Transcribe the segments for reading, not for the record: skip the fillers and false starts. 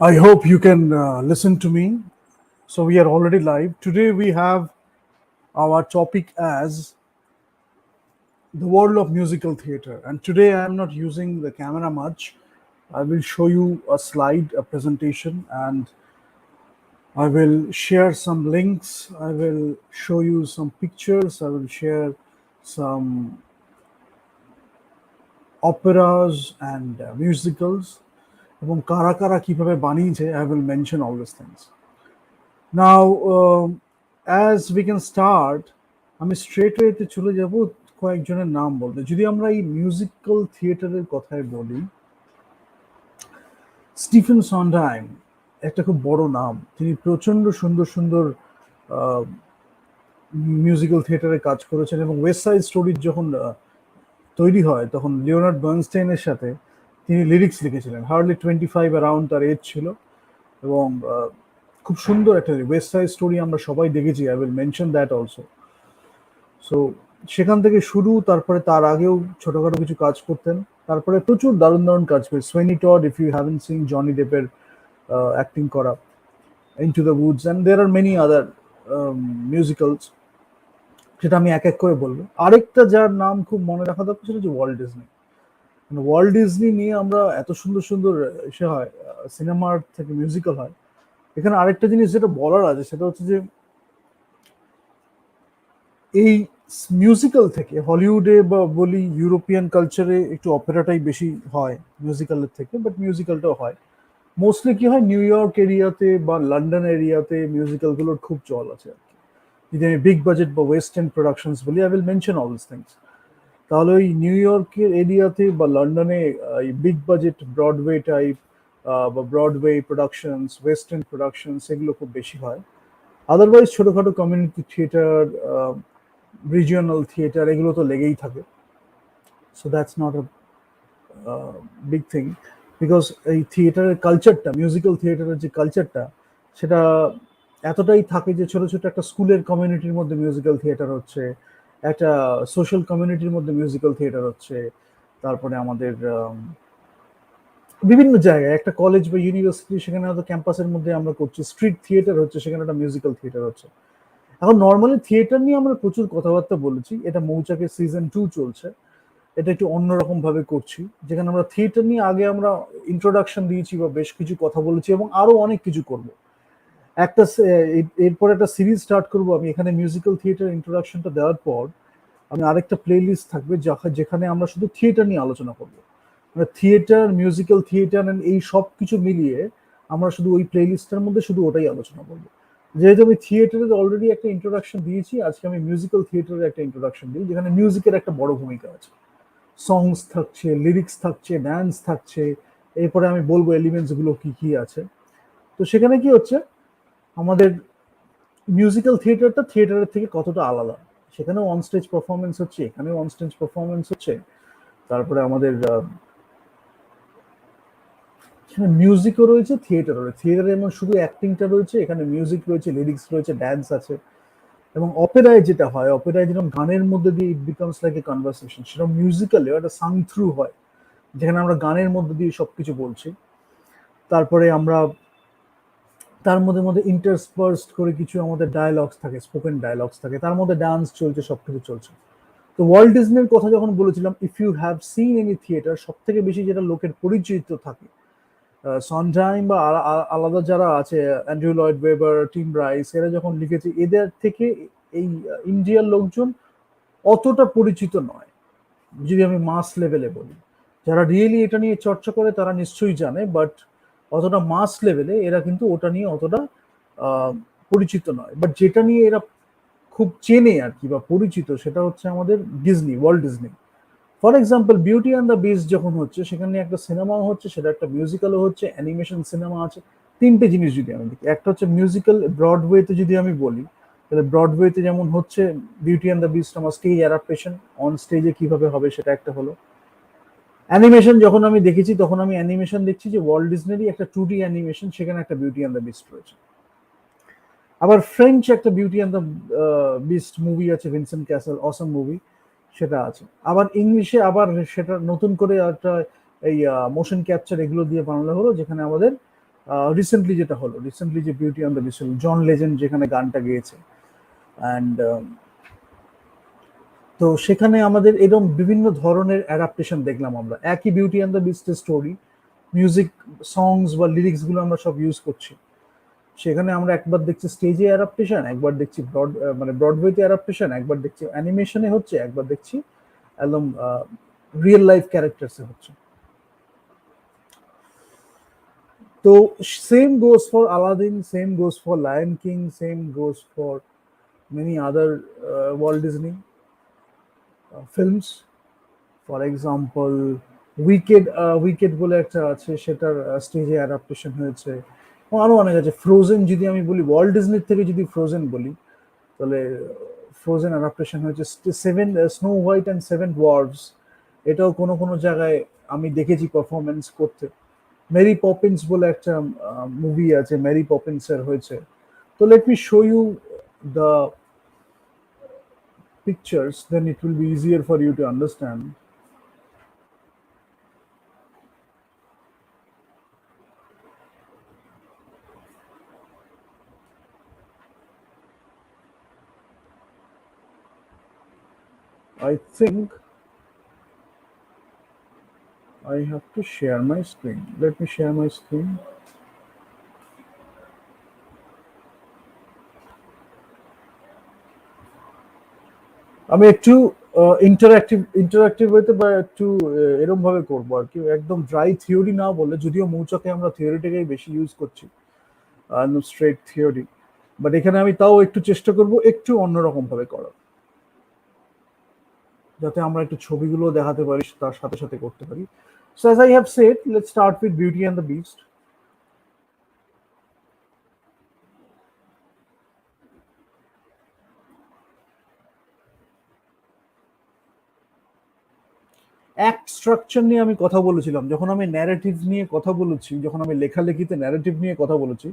I hope you can listen to me. So, we are already live. Today, we have our topic as the world of musical theater. And today, I am not using the camera much. I will show you a slide, a presentation, and I will share some links. I will show you some pictures. I will share some operas and musicals. এবং কারা কারা কিভাবে বানিয়েছে, I will mention all these things. Now, as we can start, আমি straight ওয়েতে চলে যাব কয়েকজনের নাম বলতে। যদি আমরা এই মিউজিক্যাল থিয়েটারের কথাই বলি, স্টিফেন সন্ডাইম একটা খুব বড় নাম। তিনি প্রচন্ড সুন্দর সুন্দর মিউজিক্যাল থিয়েটারে কাজ করেছেন এবং ওয়েস্ট সাইড স্টোরিজ যখন তৈরি হয় তখন লিওনার্ড বার্নস্টাইনের সাথে তিনি লিরিক্স লিখেছিলেন। হার্ডলি 25 অ্যারাউন্ড তার এজ ছিল এবং খুব সুন্দর একটা ওয়েস্ট সাইড স্টোরি আমরা সবাই দেখেছি। I will mention that also. So সেখান থেকে শুরু, তারপরে তার আগেও ছোটখাটো কিছু কাজ করতেন, তারপরে প্রচুর দারুণ দারুণ কাজ করে Sweeney Todd, if you haven't seen Johnny ডেপের অ্যাক্টিং করা, into the woods, and there are many other musicals, সেটা আমি এক এক করে বলবো। আরেকটা যার নাম খুব মনে রাখা দরকার সেটা হচ্ছে ওয়াল্ট ডিজনি। ওয়াল্ট ডিজনি নিয়ে আমরা এত সুন্দর সুন্দর সে হয়, সিনেমার থেকে মিউজিক্যাল হয়। এখানে আরেকটা জিনিস যেটা বলার আছে সেটা হচ্ছে যে এই মিউজিক্যাল থেকে হলিউডে বা বলি ইউরোপিয়ান কালচারে একটু অপেরাটাই বেশি হয় মিউজিক্যালের থেকে, বাট মিউজিক্যালটাও হয়। মোস্টলি কি হয়, নিউ ইয়র্ক এরিয়াতে বা লন্ডন এরিয়াতে মিউজিক্যালগুলোর খুব চল আছে আর কি। যদি আমি বিগ বাজেট বা ওয়েস্টার্ন প্রোডাকশনস বলি, I will mention all this things. তাহলে ওই নিউ ইয়র্কের এরিয়াতে বা লন্ডনে বিগ বাজেট ব্রডওয়ে টাইপ বা ব্রডওয়ে প্রোডাকশনস, ওয়েস্টার্ন প্রোডাকশনস, এগুলো খুব বেশি হয়। আদারওয়াইজ ছোটখাটো কমিউনিটি থিয়েটার, রিজিওনাল থিয়েটার, এগুলো তো লেগেই থাকে। So that's not a big thing, because এই থিয়েটারের কালচারটা, মিউজিক্যাল থিয়েটারের যে কালচারটা, সেটা এতটাই থাকে যে ছোট ছোট একটা স্কুলের কমিউনিটির মধ্যে মিউজিক্যাল থিয়েটার হচ্ছে, একটা সোশ্যাল কমিউনিটির মধ্যে মিউজিক্যাল থিয়েটার হচ্ছে, তারপরে আমাদের বিভিন্ন জায়গায় একটা কলেজ বা ইউনিভার্সিটি, সেখানে হয়তো ক্যাম্পাসের মধ্যে আমরা করছি স্ট্রিট থিয়েটার হচ্ছে, সেখানে একটা মিউজিক্যাল থিয়েটার হচ্ছে। এখন নর্মালি থিয়েটার নিয়ে আমরা প্রচুর কথাবার্তা বলেছি, এটা মৌচাকের সিজন 2 চলছে, এটা একটু অন্যরকম ভাবে করছি, যেখানে আমরা থিয়েটার নিয়ে আগে আমরা ইন্ট্রোডাকশন দিয়েছি বা বেশ কিছু কথা বলেছি এবং আরো অনেক কিছু করব। একটা এরপর একটা সিরিজ স্টার্ট করব আমি এখানে মিউজিক্যাল থিয়েটার ইন্ট্রোডাকশনটা দেওয়ার পর। আমি আরেকটা প্লে লিস্ট থাকবে যেখানে আমরা শুধু থিয়েটার নিয়ে আলোচনা করবো, মানে থিয়েটার, মিউজিক্যাল থিয়েটার এই সব কিছু মিলিয়ে আমরা শুধু ওই প্লে লিস্টের মধ্যে শুধু ওটাই আলোচনা করবো। যেহেতু আমি থিয়েটারের অলরেডি একটা ইন্ট্রোডাকশন দিয়েছি, আজকে আমি মিউজিক্যাল থিয়েটারের একটা ইন্ট্রোডাকশন দিই, যেখানে মিউজিকের একটা বড় ভূমিকা আছে। সংস থাকছে, লিরিক্স থাকছে, ড্যান্স থাকছে, এরপরে আমি বলবো এলিমেন্টস গুলো কি কি আছে। তো সেখানে কি হচ্ছে, আমাদের মিউজিক্যাল থিয়েটারটা থিয়েটারের থেকে কতটা আলাদা, সেখানেও অন স্টেজ পারফরমেন্স হচ্ছে, এখানেও অন স্টেজ পারফরমেন্স হচ্ছে। তারপরে আমাদের এখানে মিউজিকও রয়েছে, থিয়েটারও রয়েছে। থিয়েটারে যেমন শুধু অ্যাক্টিংটা রয়েছে, এখানে মিউজিক রয়েছে, লিরিক্স রয়েছে, ড্যান্স আছে। এবং অপেরায় যেটা হয়, অপেরায় যেরকম গানের মধ্যে দিয়ে it becomes like a conversation, সেরকম মিউজিক্যালে একটা সাং থ্রু হয়, যেখানে আমরা গানের মধ্যে দিয়ে সবকিছু বলছি। তারপরে আমরা তার মধ্যে মধ্যে ইন্টারস্পার্সড করে কিছু আমাদের ডায়ালগস থাকে, স্পোকেন ডায়ালগস থাকে, তার মধ্যে ডান্স চলছে, সবকিছু চলছে। তো ওয়ার্ল্ড ডিজনির কথা যখন বলেছিলাম, if you have seen any theatre, সব থেকে বেশি যেটা লোকের পরিচিত থাকে, সন্ডাইম বা আলাদা যারা আছে, Andrew Lloyd weber, team rice, এরা যখন লিখেছে, এদের থেকে এই ইন্ডিয়ার লোকজন অতটা পরিচিত নয়। যদি আমি মাস লেভেলে বলি, যারা রিয়েলি এটা নিয়ে চর্চা করে তারা নিশ্চয়ই জানে, বাট অতটা মাস লেভেলে এরা কিন্তু ওটা নিয়ে অতটা পরিচিত নয়। বাট যেটা নিয়ে এরা খুব চেনে আর কি বা পরিচিত, সেটা হচ্ছে আমাদের Disney, world Disney. For example, beauty and the beast যখন হচ্ছে, সেখানে একটা সিনেমাও হচ্ছে, সেটা একটা মিউজিক্যালও হচ্ছে, অ্যানিমেশন সিনেমা আছে। তিনটে জিনিস যদি আমি দেখি, একটা হচ্ছে মিউজিক্যাল, ব্রডওয়েতে যদি আমি বলি, তাহলে ব্রডওয়েতে যেমন হচ্ছে বিউটি অ্যান্ড দ্য বিস্ট, আমার স্টেজ অ্যাডাপ্টেশন, অন স্টেজে কিভাবে হবে সেটা একটা হলো। অ্যানিমেশন যখন আমি দেখেছি, তখন আমি অ্যানিমেশন দেখছি যে ওয়ার্ল্ড ডিজনেরই একটা 2D অ্যানিমেশন, সেখানে একটা বিউটি অ্যান্ড দ্য বিস্ট রয়েছে। আবার ফ্রেঞ্চ একটা beauty and the beast movie আছে, ভিনসেন্ট ক্যাসেল, অসম মুভি, সেটা আছে। আবার ইংলিশে আবার সেটা নতুন করে একটা এই মোশন ক্যাপচার এগুলো দিয়ে বানানো হলো, যেখানে আমাদের রিসেন্টলি যেটা হলো, রিসেন্টলি যে beauty and the beast, John Legend যেখানে গানটা গেয়েছে, অ্যান্ড তো সেখানে আমাদের এরকম বিভিন্ন ধরনের অ্যাডাপ্টেশন দেখলাম আমরা, একই বিউটি অ্যান্ড দ্য বিস্টের স্টোরি, মিউজিক, সংস বা লিরিক্স গুলো আমরা সব ইউজ করছি। সেখানে আমরা একবার দেখছি স্টেজে অ্যাডাপ্টেশন, একবার দেখছি মানে ব্রডওয়েতে অ্যাডাপ্টেশন, একবার দেখছি অ্যানিমেশনে হচ্ছে, একবার দেখছি একদম রিয়েল লাইফ ক্যারেক্টার্সে হচ্ছে। তো same goes for Aladdin, same goes for Lion King, same goes for many other world Disney films. For example Wicked বলে একটা আছে, সেটার স্টেজে অ্যাডাপ্টেশন হয়েছে, আরো অনেক আছে। ফ্রোজেন যদি আমি বলি, ওয়ার্ল্ড ডিজনির থেকে যদি ফ্রোজেন বলি, তাহলে ফ্রোজেন অ্যাডাপ্টেশন হয়েছে। Seven Snow White and seven dwarves, এটাও কোনো কোনো জায়গায় আমি দেখেছি পারফরমেন্স করতে। মেরি পপিন্স বলে একটা মুভি আছে, মেরি পপিন্সের হয়েছে। তো let me show you the pictures, then it will be easier for you to understand. I think I have to share my screen. Let me share my screen. আমি একটু interactive হইতে বা একটু এরকম ভাবে করবো আর কি, একদম ড্রাই থিওরি না বলে, যদিও মৌচাকে আমরা থিওরিটাকেই বেশি ইউজ করছি, স্ট্রেট থিওরি, বাট এখানে আমি তাও একটু চেষ্টা করব একটু অন্যরকম ভাবে করার, যাতে আমরা একটু ছবিগুলো দেখাতে পারি, তার সাথে সাথে করতে পারি। So as I have said, let's start with Beauty and the Beast. Act structure নিয়ে আমি কথা বলেছিলাম, যখন আমি ন্যারেটিভ নিয়ে কথা বলেছি, যখন আমি লেখালেখিতে ন্যারেটিভ নিয়ে কথা বলেছি,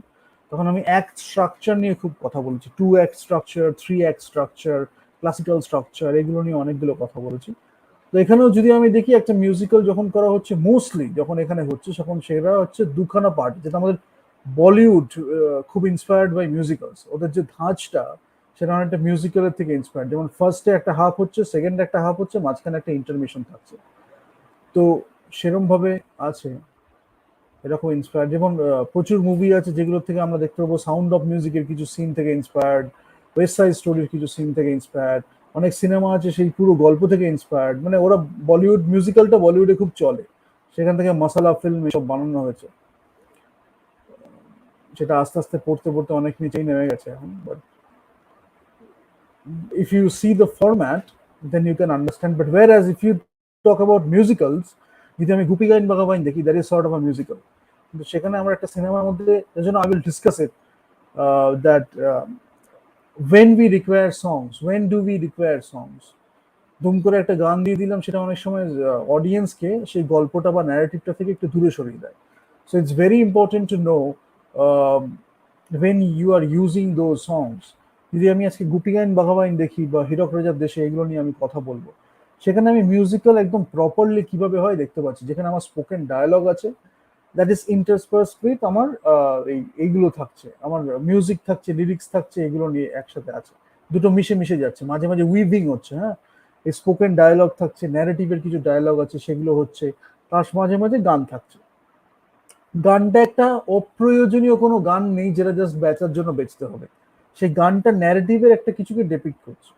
তখন আমি অ্যাক্ট স্ট্রাকচার নিয়ে খুব কথা বলেছি। 2 act structure, 3 act structure, classical structure, এগুলো নিয়ে অনেকগুলো কথা বলেছি। তো এখানেও যদি আমি দেখি, একটা মিউজিক্যাল যখন করা হচ্ছে, মোস্টলি যখন এখানে হচ্ছে, তখন সেটা হচ্ছে দুখানা পার্ট, যেটা আমাদের বলিউড খুব ইন্সপায়ার্ড বাই মিউজিক্যালস। ওদের যে ধাঁচটা, সেটা অনেকটা মিউজিক্যালের থেকে ইন্সপায়ার্ড। যেমন ফার্স্টে একটা হাফ হচ্ছে, সেকেন্ডে একটা হাফ হচ্ছে, মাঝখানে একটা ইন্টারমিশন থাকছে। তো সেরম ভাবে আছে, এরকম ইন্সপায়ার্ড। যেমন প্রচুর মুভি আছে যেগুলো থেকে আমরা দেখতে পাবো সাউন্ড অফ মিউজিকের কিছু সিন থেকে ইন্সপায়ার্ড, ওয়েস্ট সাইড স্টোরির কিছু সিন থেকে ইন্সপায়ার্ড। অনেক সিনেমা আছে সেই পুরো গল্প থেকে ইন্সপায়ার্ড, মানে ওরা বলিউড মিউজিক্যালটা বলিউডে খুব চলে, সেখান থেকে মশালা ফিল্ম এসব বানানো হয়েছে, সেটা আস্তে আস্তে পড়তে পড়তে অনেক নিচেই নেমে গেছে এখন। But if you see the format, then you can understand. But whereas if you talk about musicals, যদি আমি গুপি গাইন বাঘা দেখি, that is sort of a musical. কিন্তু সেখানে আমরা একটা সিনেমার মধ্যে, এর জন্য I will discuss it, that when we require songs, when do we require songs, দুম করে একটা গান দিয়ে দিলাম, সেটা অনেক সময় অডিয়েন্সকে সেই গল্পটা বা ন্যারেটিভটা থেকে একটু দূরে সরিয়ে দেয়। So it's very important to know when you are using those songs. যদি আমি আজকে গুপি গাইন বাঘাবাইন দেখি বা হীরক রাজার দেশে, এগুলো নিয়ে আমি কথা বলবো, সেখানে আমি মিউজিক্যাল একদম প্রপারলি কিভাবে হয় দেখতে পাচ্ছি, যেখানে আমার স্পোকেন ডায়ালগ আছে, দ্যাট ইজ ইন্টারস্পার্সড উইথ আমার এইগুলো থাকছে, আমার মিউজিক থাকছে, লিরিক্স থাকছে, এগুলো নিয়ে একসাথে আছে, দুটো মিশে মিশে যাচ্ছে, মাঝে মাঝে উইভিং হচ্ছে। হ্যাঁ, এই স্পোকেন ডায়ালগ থাকছে, ন্যারেটিভের কিছু ডায়ালগ আছে, সেগুলো হচ্ছে, তার মাঝে মাঝে গান থাকছে। গানটা একটা অপ্রয়োজনীয় কোনো গান নেই যেটা জাস্ট বেচার জন্য বেচতে হবে। সেই গানটা ন্যারেটিভের একটা কিছুকে ডেপিক্ট করছে,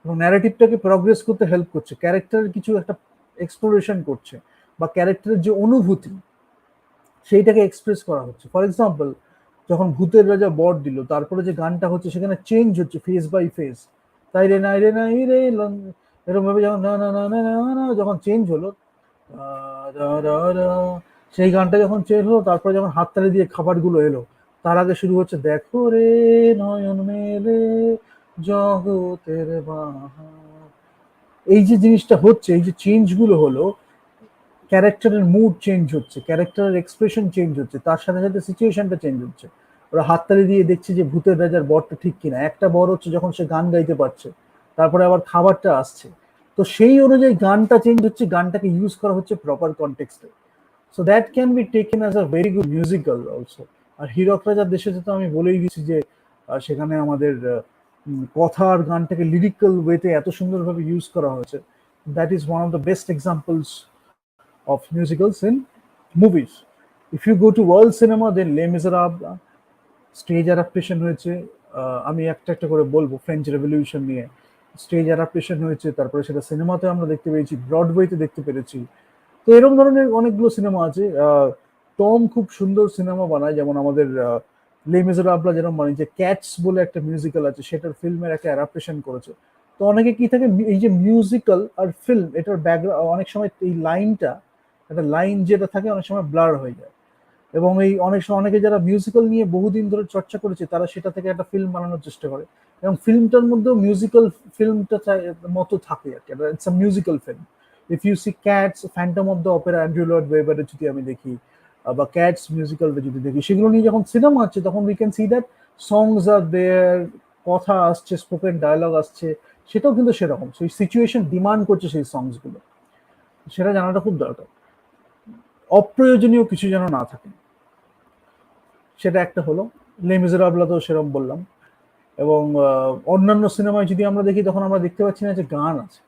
এবং ন্যারেটিভটাকে প্রগ্রেস করতে হেল্প করছে, ক্যারেক্টারের কিছু একটা এক্সপ্লোরেশন করছে, বা ক্যারেক্টারের যে অনুভূতি, সেইটাকে এক্সপ্রেস করা হচ্ছে। ফর এক্সাম্পল, যখন ভূতের রাজা বর দিল, তারপরে যে গানটা হচ্ছে, সেখানে চেঞ্জ হচ্ছে ফেস বাই ফেস, তাই রে নাই রে নাই রে, এরকম ভাবে যখন না না না না না না যখন চেঞ্জ হলো, সেই গানটা যখন চেঞ্জ হলো, তারপরে যখন হাততালি দিয়ে খাবারগুলো এলো, তার আগে শুরু হচ্ছে দেখো রে নয়ন মেলে জগতের বাহার। এই যে জিনিসটা হচ্ছে, এই যে চেঞ্জ গুলো হলো, ক্যারেক্টারের মুড চেঞ্জ হচ্ছে, ক্যারেক্টারের এক্সপ্রেশন চেঞ্জ হচ্ছে, তার সাথে সাথে সিচুয়েশনটা চেঞ্জ হচ্ছে। ওরা হাততালি দিয়ে দেখছে যে ভূতের রাজার বরটা ঠিক কিনা। একটা বর হচ্ছে যখন সে গান গাইতে পারছে, তারপরে আবার খাবারটা আসছে, তো সেই অনুযায়ী গানটা চেঞ্জ হচ্ছে, গানটাকে ইউজ করা হচ্ছে প্রপার কনটেক্সটে। So that can be taken as a very good musical also. আর হীরক রাজার দেশেতে তো আমি বলেই দিচ্ছি যে সেখানে আমাদের কথা আর গানটাকে লিরিক্যাল ওয়েতে এত সুন্দরভাবে ইউজ করা হয়েছে। That is one of the best examples of musicals in movies. If you go to world cinema, then Les Miserables, stage adaptation হয়েছে। আমি একটা একটা করে বলবো। ফ্রেঞ্চ রেভলিউশন নিয়ে স্টেজ অ্যাডাপ্টেশন হয়েছে, তারপরে সেটা সিনেমাতে আমরা দেখতে পেয়েছি, ব্রডওয়েতে দেখতে পেরেছি। তো এরকম ধরনের অনেকগুলো সিনেমা আছে। টম খুব সুন্দর সিনেমা বানায়, যেমন আমাদের লে মিজারাবলা যেরকম বানিয়েছে, ক্যাটস বলে একটা মিউজিক্যাল আছে, সেটার ফিল্মের একটা অ্যাডাপ্টেশন করেছে। তো অনেকে কি থাকে, এই যে মিউজিক্যাল আর ফিল্ম, এটার ব্যাকগ্রাউন্ড অনেক সময় এই লাইনটা, একটা লাইন যেটা থাকে অনেক সময় ব্লার হয়ে যায়। এবং এই অনেক সময় অনেকে যারা মিউজিক্যাল নিয়ে বহুদিন ধরে চর্চা করেছে, তারা সেটা থেকে একটা ফিল্ম বানানোর চেষ্টা করে, এবং ফিল্মটার মধ্যেও মিউজিক্যাল ফিল্মটা মতো থাকে আর কি। It's a musical film. If you see Cats, Phantom of the Opera, Andrew Lloyd ওয়েবারে যদি আমি দেখি, বা ক্যাটস মিউজিক্যালটা যদি দেখি, সেগুলো নিয়ে যখন সিনেমা আছে তখন উই ক্যান সি দ্যাট সংস আর দেয়ার, কথা আসছে, স্পোকেন ডায়ালগ আসছে, সেটাও কিন্তু সেরকম, সেই সিচুয়েশন ডিমান্ড করছে সেই সংসগুলো। সেটা জানাটা খুব দরকার। অপ্রয়োজনীয় কিছু যেন না থাকে, সেটা একটা হলো। লে মিজারাবলা তো সেরকম বললাম। এবং অন্যান্য সিনেমায় যদি আমরা দেখি, তখন আমরা দেখতে পাচ্ছি না যে গান আছে,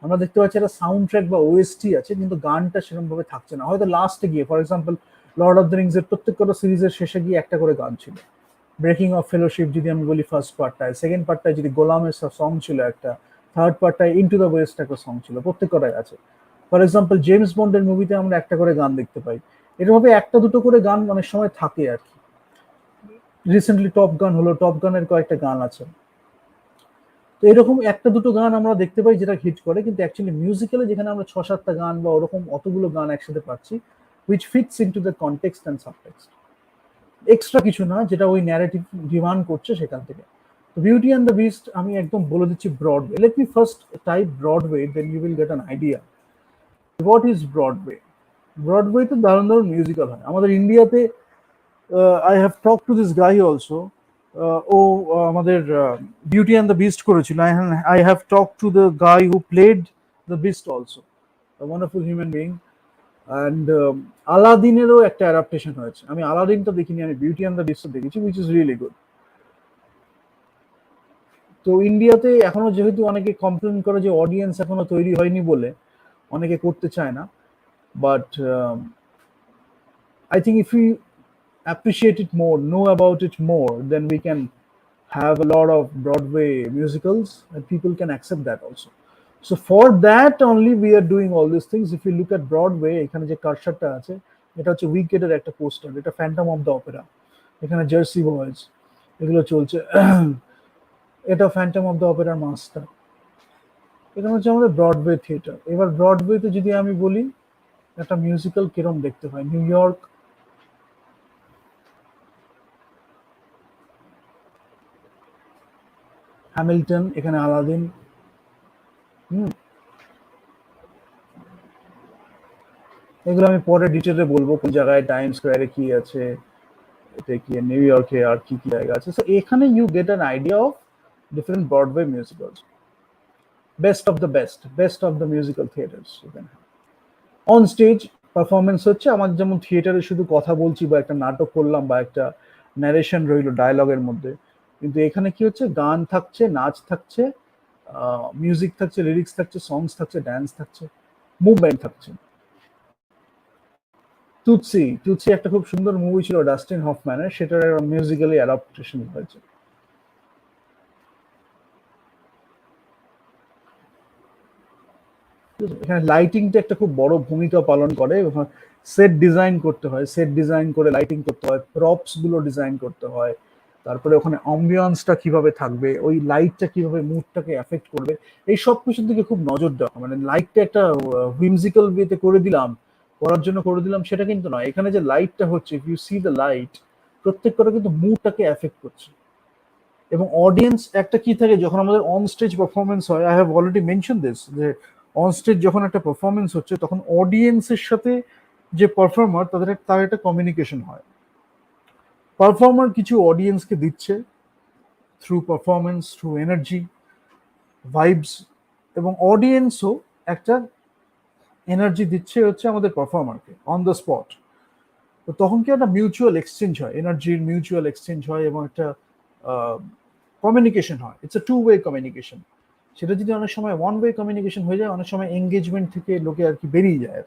আমরা দেখতে পাচ্ছি একটা সাউন্ড ট্র্যাক বা ওএসটি আছে, কিন্তু গানটা সেরকম ভাবে থাকছে না। হয়তো লাস্টে গিয়ে, for example Lord of the Rings এর প্রত্যেকটা সিরিজের শেষে গিয়ে একটা করে গান ছিল। ব্রেকিং অফ ফেলোশিপ যদি আমি বলি ফার্স্ট পার্টটায়, সেকেন্ড পার্টটায় যদি গোলামের সং ছিল একটা, থার্ড পার্টটায় ইনটু দ্য ওয়েস্ট একটা সং ছিল, প্রত্যেকটাই আছে। ফর এক্সাম্পল জেমস বন্ডের মুভিতে আমরা একটা করে গান দেখতে পাই। এরভাবে একটা দুটো করে গান অনেক সময় থাকে আর কি। রিসেন্টলি টপ গান হলো, টপ গানের কয়েকটা গান আছে। তো এরকম একটা দুটো গান আমরা দেখতে পাই যেটা হিট করে, কিন্তু অ্যাকচুয়ালি মিউজিক্যালে যেখানে আমরা ছ সাতটা গান বা ওরকম অতগুলো গান একসাথে পাচ্ছি, which fits into the context and subtext, extra কিছু না, যেটা ওই ন্যারেটিভ ডিমান্ড করছে সেখান থেকে। বিউটি অ্যান্ড দ্য বিস্ট আমি একদম বলে দিচ্ছি Broadway. Let me first type Broadway, then you will get an idea what is Broadway. ব্রডওয়েতে দারুণ দারুণ মিউজিক্যাল হয় আমাদের ইন্ডিয়াতে। I have talk to this guy also. ও আমাদের বিউটি অ্যান্ড দ্য বিস্ট করেছিল। I have talk to the guy who played the beast also, wonderful human being. And আলাদিনেরও একটা অ্যাডাপ্টেশন হয়েছে। আমি আলাদিনটা দেখিনি, আমি বিউটি অ্যান্ড দ্য বিস্ট দেখেছি, উইচ ইজ রিয়েলি গুড। তো ইন্ডিয়াতে এখনো যেহেতু অনেকে কমপ্লেন করে যে অডিয়েন্স এখনো তৈরি হয়নি বলে অনেকে করতে চায় না, but I think if we appreciate it more, know about it more, then we can have a lot of Broadway musicals and people can accept that also. So for that only we are doing all these things. If you look at Broadway, এখানে যে কারসারটা আছে, এটা হচ্ছে উইকেটের একটা poster, এটা Phantom of the Opera, এখানে jersey boys এগুলো চলছে। এটা ফ্যান্টম অফ দ্য অপেরার মাস্টার। এটা হচ্ছে আমাদের ব্রডওয়ে থিয়েটার। এবার ব্রডওয়েতে যদি আমি বলি একটা মিউজিক্যাল কিরম দেখতে হয়, নিউ ইয়র্ক, হ্যামিল্টন, এখানে আলাদিন। হুম, এগুলো আমি পরে ডিটেলে বলবো কোন জায়গায়, টাইম স্কোয়ারে কি আছে, এটা কি নিউ ইয়র্কে আর কি কি জায়গা আছে। সো এখানে you get an idea of different Broadway musicals, best of the best, best of the musical theatres এখানে। অন স্টেজ পারফরমেন্স হচ্ছে, আমার যেমন থিয়েটারে শুধু কথা বলছি বা একটা নাটক করলাম বা একটা ন্যারেশন রইলো ডায়লগের মধ্যে, কিন্তু এখানে কি হচ্ছে, গান থাকছে, নাচ থাকছে, মিউজিক থাকছে, লিরিক্স থাকছে, সংস থাকছে, ড্যান্স থাকছে, মুভমেন্ট থাকছে। তুৎসি, তুৎসি একটা খুব সুন্দর মুভি ছিল ডাস্টিন হফম্যানের, সেটার মিউজিক্যালি অ্যাডাপ্টেশন হয়েছে। এখানে লাইটিংটা একটা খুব বড় ভূমিকা পালন করে। সেট ডিজাইন করতে হয়, সেট ডিজাইন করে লাইটিং করতে হয়, প্রপস গুলো ডিজাইন করতে হয়, তারপরে ওখানে অ্যাম্বিয়েন্সটা কিভাবে থাকবে, ওই লাইটটা কিভাবে মুডটাকে এফেক্ট করবে, এই সব কিছুর দিকে খুব নজর দেওয়া হয়। মানে লাইটটা একটা হুইমজিক্যাল ওয়েতে করে দিলাম, করার জন্য করে দিলাম, সেটা কিন্তু নয়। এখানে যে লাইটটা হচ্ছে, if you see the light, প্রত্যেকটা কিন্তু মুডটাকে এফেক্ট করছে। এবং অডিয়েন্স একটা কি থাকে, যখন আমাদের অন স্টেজ পারফরমেন্স হয়, I have already mention this, যে অন স্টেজ যখন একটা পারফরমেন্স হচ্ছে, তখন অডিয়েন্সের সাথে যে পারফর্মার, তার একটা কমিউনিকেশন হয়। পারফর্মার কিছু অডিয়েন্সকে দিচ্ছে through performance, through energy, vibes, এবং অডিয়েন্সও একটা এনার্জি দিচ্ছে হচ্ছে আমাদের পারফর্মারকে অন দ্য স্পট। তো তখন কি একটা মিউচুয়াল এক্সচেঞ্জ হয়, এনার্জির মিউচুয়াল এক্সচেঞ্জ হয় এবং একটা কমিউনিকেশন হয়। It's a two way communication. সেটা যদি অনেক সময় ওয়ান ওয়ে কমিউনিকেশন হয়ে যায়, অনেক সময় এঙ্গেজমেন্ট থেকে লোকে আর কি বেরিয়ে যায়।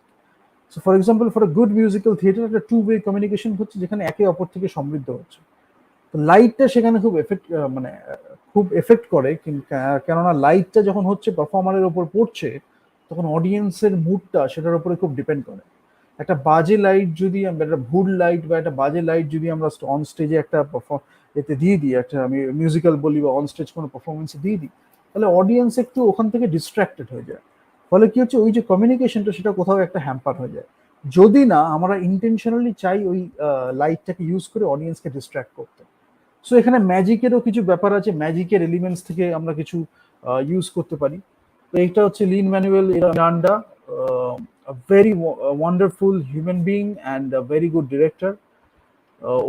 So for example, for a good musical theatre একটা টু ওয়ে কমিউনিকেশন হচ্ছে, যেখানে একে অপর থেকে সমৃদ্ধ হচ্ছে। তো লাইটটা সেখানে খুব এফেক্ট, মানে খুব এফেক্ট করে, কেননা লাইটটা যখন হচ্ছে পারফর্মারের ওপর পড়ছে, তখন অডিয়েন্সের মুডটা সেটার উপরে খুব ডিপেন্ড করে। একটা বাজে লাইট যদি একটা ভুল লাইট বা একটা বাজে লাইট যদি আমরা অন স্টেজে একটা এতে দিয়ে দিই, একটা আমি মিউজিক্যাল বলি বা অন স্টেজ কোনো পারফরমেন্সে দিয়ে দিই, তাহলে অডিয়েন্স একটু ওখান থেকে ডিস্ট্রাক্টেড হয়ে যায়। ফলে কি হচ্ছে, ওই যে কমিউনিকেশনটা সেটা কোথাও একটা হ্যাম্পার হয়ে যায়, যদি না আমরা ইন্টেনশনালি চাই ওই লাইটটাকে ইউজ করে অডিয়েন্সকে ডিস্ট্র্যাক্ট করতে। সো এখানে ম্যাজিকেরও কিছু ব্যাপার আছে, ম্যাজিকের এলিমেন্টস থেকে আমরা কিছু ইউজ করতে পারি। তো এইটা হচ্ছে Lin Manuel Miranda, very wonderful human being and very good director.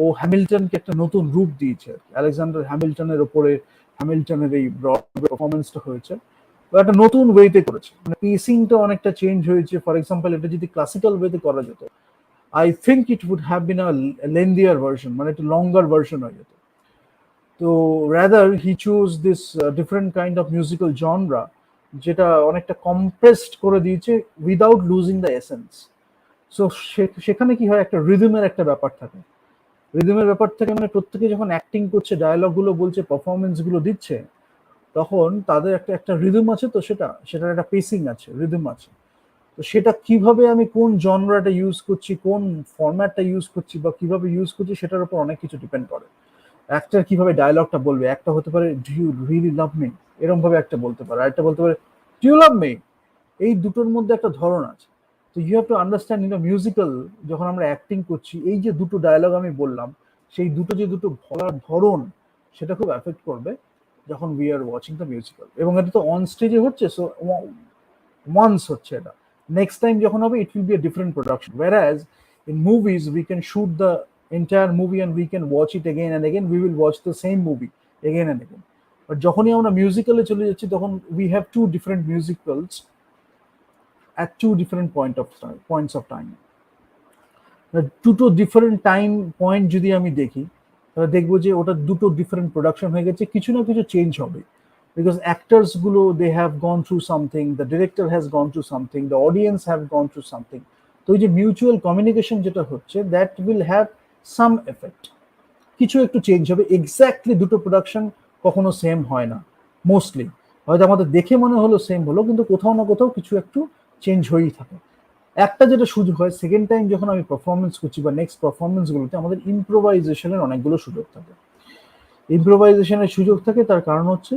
ও হ্যামিল্টনকে একটা নতুন রূপ দিয়েছে, আলেকজান্ডার হ্যামিল্টনের ওপরে হ্যামিল্টনের এই ব্রডওয়ে পারফরমেন্সটা হয়েছে, ও একটা নতুন ওয়েতে করেছে, মানে পেসিংটা অনেকটা চেঞ্জ হয়েছে। ফর এক্সাম্পল, এটা যদি ক্লাসিক্যাল ওয়েতে করা যেত, I think it would have been a lengthier version, মানে একটা লঙ্গার ভার্সন হয়ে যেত। তো rather he chose this different kind of musical genre, যেটা অনেকটা কম্প্রেসড করে দিয়েছে without losing the essence. So সেখানে কি হয়, একটা রিদমের একটা ব্যাপার থাকে। রিদমের ব্যাপার থেকে, মানে প্রত্যেকে যখন অ্যাক্টিং করছে, ডায়ালগ গুলো বলছে, পারফরমেন্স গুলো দিচ্ছে, তখন তাদের একটা একটা রিদম আছে। তো সেটার একটা পেসিং আছে, রিদম আছে। তো সেটা কিভাবে আমি কোন জনরাটা ইউজ করছি, কোন ফরম্যাটটা ইউজ করছি বা কিভাবে ইউজ করছি, সেটার উপর অনেক কিছু ডিপেন্ড করে। অ্যাক্টর কিভাবে ডায়লগটা বলবে, একটা হতে পারে do you really love me, এরকম ভাবে একটা বলতে পারে, আরেকটা বলতে পারে ডু ইউ লাভ মি। এই দুটোর মধ্যে একটা ধরন আছে। তো you have to understand in musical, যখন আমরা অ্যাক্টিং করছি, এই যে দুটো ডায়লগ আমি বললাম, সেই দুটো যে দুটো বলার ধরন, সেটা খুব এফেক্ট করবে যখন we are watching the musical. এবং এটা তো অন স্টেজে হচ্ছে, সো ওয়ান্স হচ্ছে এটা, নেক্সট টাইম যখন হবে ইট will B a different production, whereas in movies we can shoot the entire movie and we can watch it again and again, we will watch the same movie again and again. But যখনই আমরা মিউজিক্যালে চলে যাচ্ছি, তখন we have two different musicals at two different points of time. দুটো different time point যদি আমি দেখি, তাহলে দেখবো যে ওটা দুটো ডিফারেন্ট প্রোডাকশন হয়ে গেছে, কিছু না কিছু চেঞ্জ হবে। বিকজ অ্যাক্টার্স গুলো they have gone through something, the director has gone through something, the audience have gone through something. তো ওই যে মিউচুয়াল কমিউনিকেশন যেটা হচ্ছে, that will have some effect. কিছু একটু চেঞ্জ হবে। এক্স্যাক্টলি দুটো প্রোডাকশন কখনো সেম হয় না, মোস্টলি। হয়তো আমাদের দেখে মনে হলো সেম হলো, কিন্তু কোথাও না কোথাও কিছু একটু চেঞ্জ হয়েই থাকে। একটা যেটা সুযোগ হয়, সেকেন্ড টাইম যখন আমি পারফরমেন্স করছি বা নেক্সট পারফরমেন্স গুলোতে, আমাদের ইম্প্রোভাইজেশনের অনেকগুলো সুযোগ থাকে। ইম্প্রোভাইজেশনের সুযোগ থাকে, তার কারণ হচ্ছে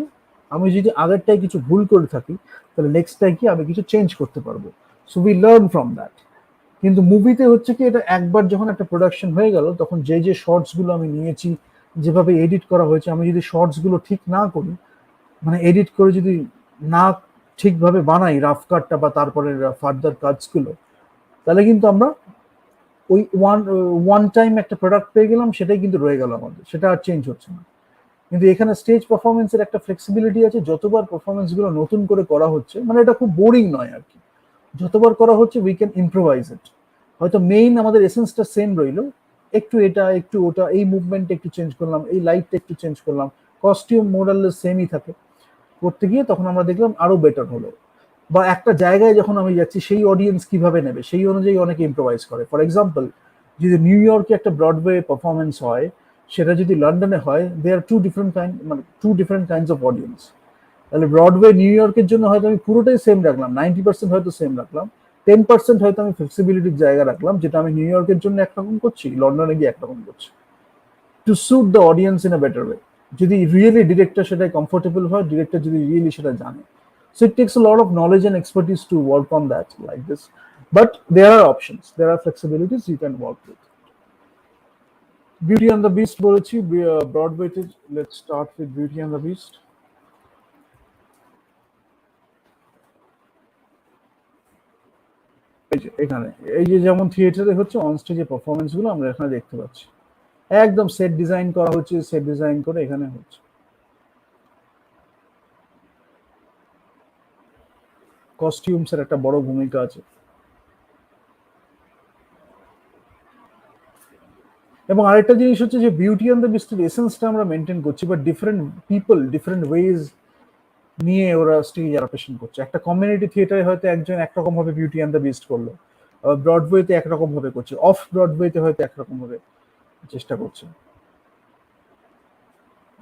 আমি যদি আগেরটায় কিছু ভুল করে থাকি, তাহলে নেক্সটটায় কি আমি কিছু চেঞ্জ করতে পারবো। So we learn from that. কিন্তু মুভিতে হচ্ছে কি, এটা একবার যখন একটা প্রোডাকশন হয়ে গেল, তখন যে যে শর্টস গুলো আমি নিয়েছি, যেভাবে এডিট করা হয়েছে, আমি যদি শর্টস গুলো ঠিক না করি, মানে এডিট করে যদি না ঠিকভাবে বানাই রাফ কাটটা বা তারপরে ফার্দার কাটসগুলো, তাহলে কিন্তু আমরা ওই ওয়ান টাইম একটা প্রোডাক্ট পেয়ে গেলাম, সেটাই কিন্তু রয়ে গেল আমাদের, সেটা আর চেঞ্জ হচ্ছে না। কিন্তু এখানে স্টেজ পারফরমেন্সের একটা ফ্লেক্সিবিলিটি আছে, যতবার পারফরমেন্স গুলো নতুন করে করা হচ্ছে, মানে এটা খুব বোরিং নয় আর কি। যতবার করা হচ্ছে উই ক্যান ইম্প্রোভাইজ ইট। হয়তো মেইন আমাদের এসেন্সটা সেম রইলো, একটু এটা একটু ওটা, এই মুভমেন্ট একটু চেঞ্জ করলাম, এই লাইটটা একটু চেঞ্জ করলাম, কস্টিউম মোরাললেস সেমই থাকে। করতে গিয়ে তখন আমরা দেখলাম আরো বেটার হলো। বা একটা জায়গায় যখন আমি যাচ্ছি, সেই অডিয়েন্স কিভাবে নেবে, সেই অনুযায়ী অনেকে ইম্প্রোভাইজ করে। ফর এক্সাম্পল, যদি নিউ ইয়র্কে একটা ব্রডওয়ে পারফরমেন্স হয়, সেটা যদি লন্ডনে হয়, they are two different kind, মানে two different kinds of audience. তাহলে ব্রডওয়ে নিউ ইয়র্কের জন্য হয়তো আমি পুরোটাই সেম রাখলাম, 90% হয়তো সেম রাখলাম, 10% হয়তো আমি ফ্লেক্সিবিলিটির জায়গা রাখলাম, যেটা আমি নিউ ইয়র্কের জন্য একরকম করছি, লন্ডনে গিয়ে একরকম করছি, to suit the audience in a better way. যদি রিয়েলি ডিরেক্টর সেটাই কমফোর্টেবল হয়, ডিরেক্টর যদি রিয়েলি সেটা জানে। So it takes a lot of knowledge and expertise to work on that like this. But there are options, there are flexibilities you can work with. Beauty and the Beast বলেছি, Broadway তে, let's start with Beauty and the Beast. এই যে এখানে, এই যে যেমন থিয়েটারে হচ্ছে, অন স্টেজে পারফরমেন্স গুলো আমরা এখানে দেখতে পাচ্ছি। একদম সেট ডিজাইন করা হচ্ছে, সেট ডিজাইন করে এখানে হচ্ছে। কস্টিউমস এর একটা বড় ভূমিকা আছে। এবং আরেকটা জিনিস হচ্ছে যে বিউটি অ্যান্ড দ্য বিস্টের এসেন্সটা আমরা মেনটেন করছি, but different people different ways নিয়ে ওরা স্টেজ অ্যাডাপ্টেশন করছে। একটা কমিউনিটি থিয়েটারে হয়তো একজন একরকম ভাবে বিউটি অ্যান্ড দ্য বিস্ট করলো, ব্রডওয়েতে একরকম ভাবে করছে, অফ ব্রডওয়েতে হয়তো একরকম ভাবে চেষ্টা করছে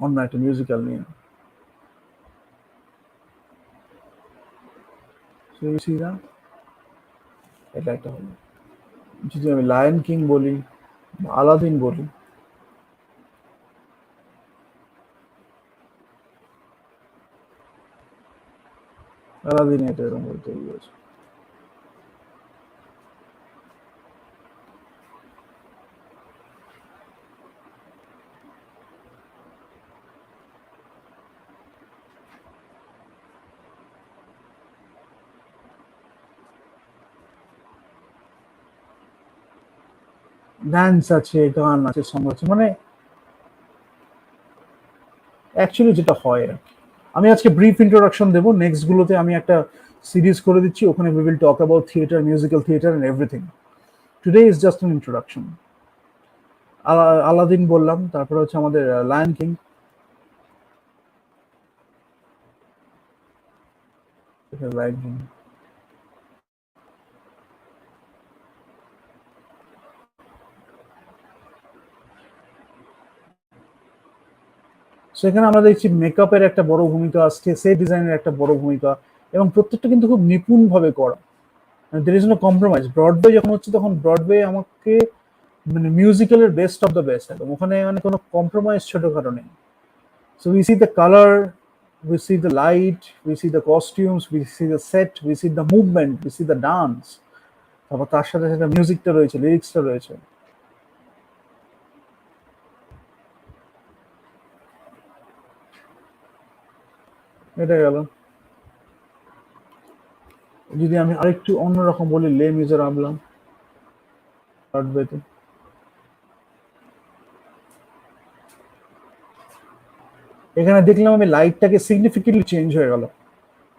অন্য একটা মিউজিক্যাল নিয়ে। So you see that? এটা একটা হলো। যদি আমি লায়ন কিং বলি বা আলাদিন বলি, আলাদিন এটা এরকম বলতে গিয়েছে। ডান্স আছে, গান আছে, সং আছে, মানে অ্যাকচুয়ালি যেটা হয় আর কি। আমি আজকে ব্রিফ ইন্ট্রোডাকশন দেবো, নেক্সট গুলোতে আমি একটা সিরিজ করে দিচ্ছি, ওখানে we will talk about theatre, musical theatre and everything. Today is just an introduction. Aladdin বললাম, তারপরে হচ্ছে আমাদের লায়ন কিং, লায়ন কিং। সেখানে আমরা দেখছি মেকআপের একটা বড় ভূমিকা, সেট ডিজাইনের একটা বড় ভূমিকা, এবং প্রত্যেকটা কিন্তু খুব নিপুণ ভাবে করা। There is no compromise. Broadway যখন হচ্ছে তখন ব্রডওয়ে আমাকে মানে মিউজিক্যালের বেস্ট অফ দ্য বেস্ট, একদম ওখানে মানে কোনো কম্প্রোমাইজ ছোটখাটো নেই। So we see the colour, we see the light, we see the costumes, we see the set, we see the movement, we see the dance. তারপর তার সাথে সাথে মিউজিকটা রয়েছে, লিরিক্সটা রয়েছে। এটা গেল। যদি আমি আরেকটু অন্যরকম বলি, লে মিজারাবলাম ব্রডওয়েতে, এখানে দেখলাম আমি লাইটটাকে সিগনিফিকেন্টলি চেঞ্জ হয়ে গেল,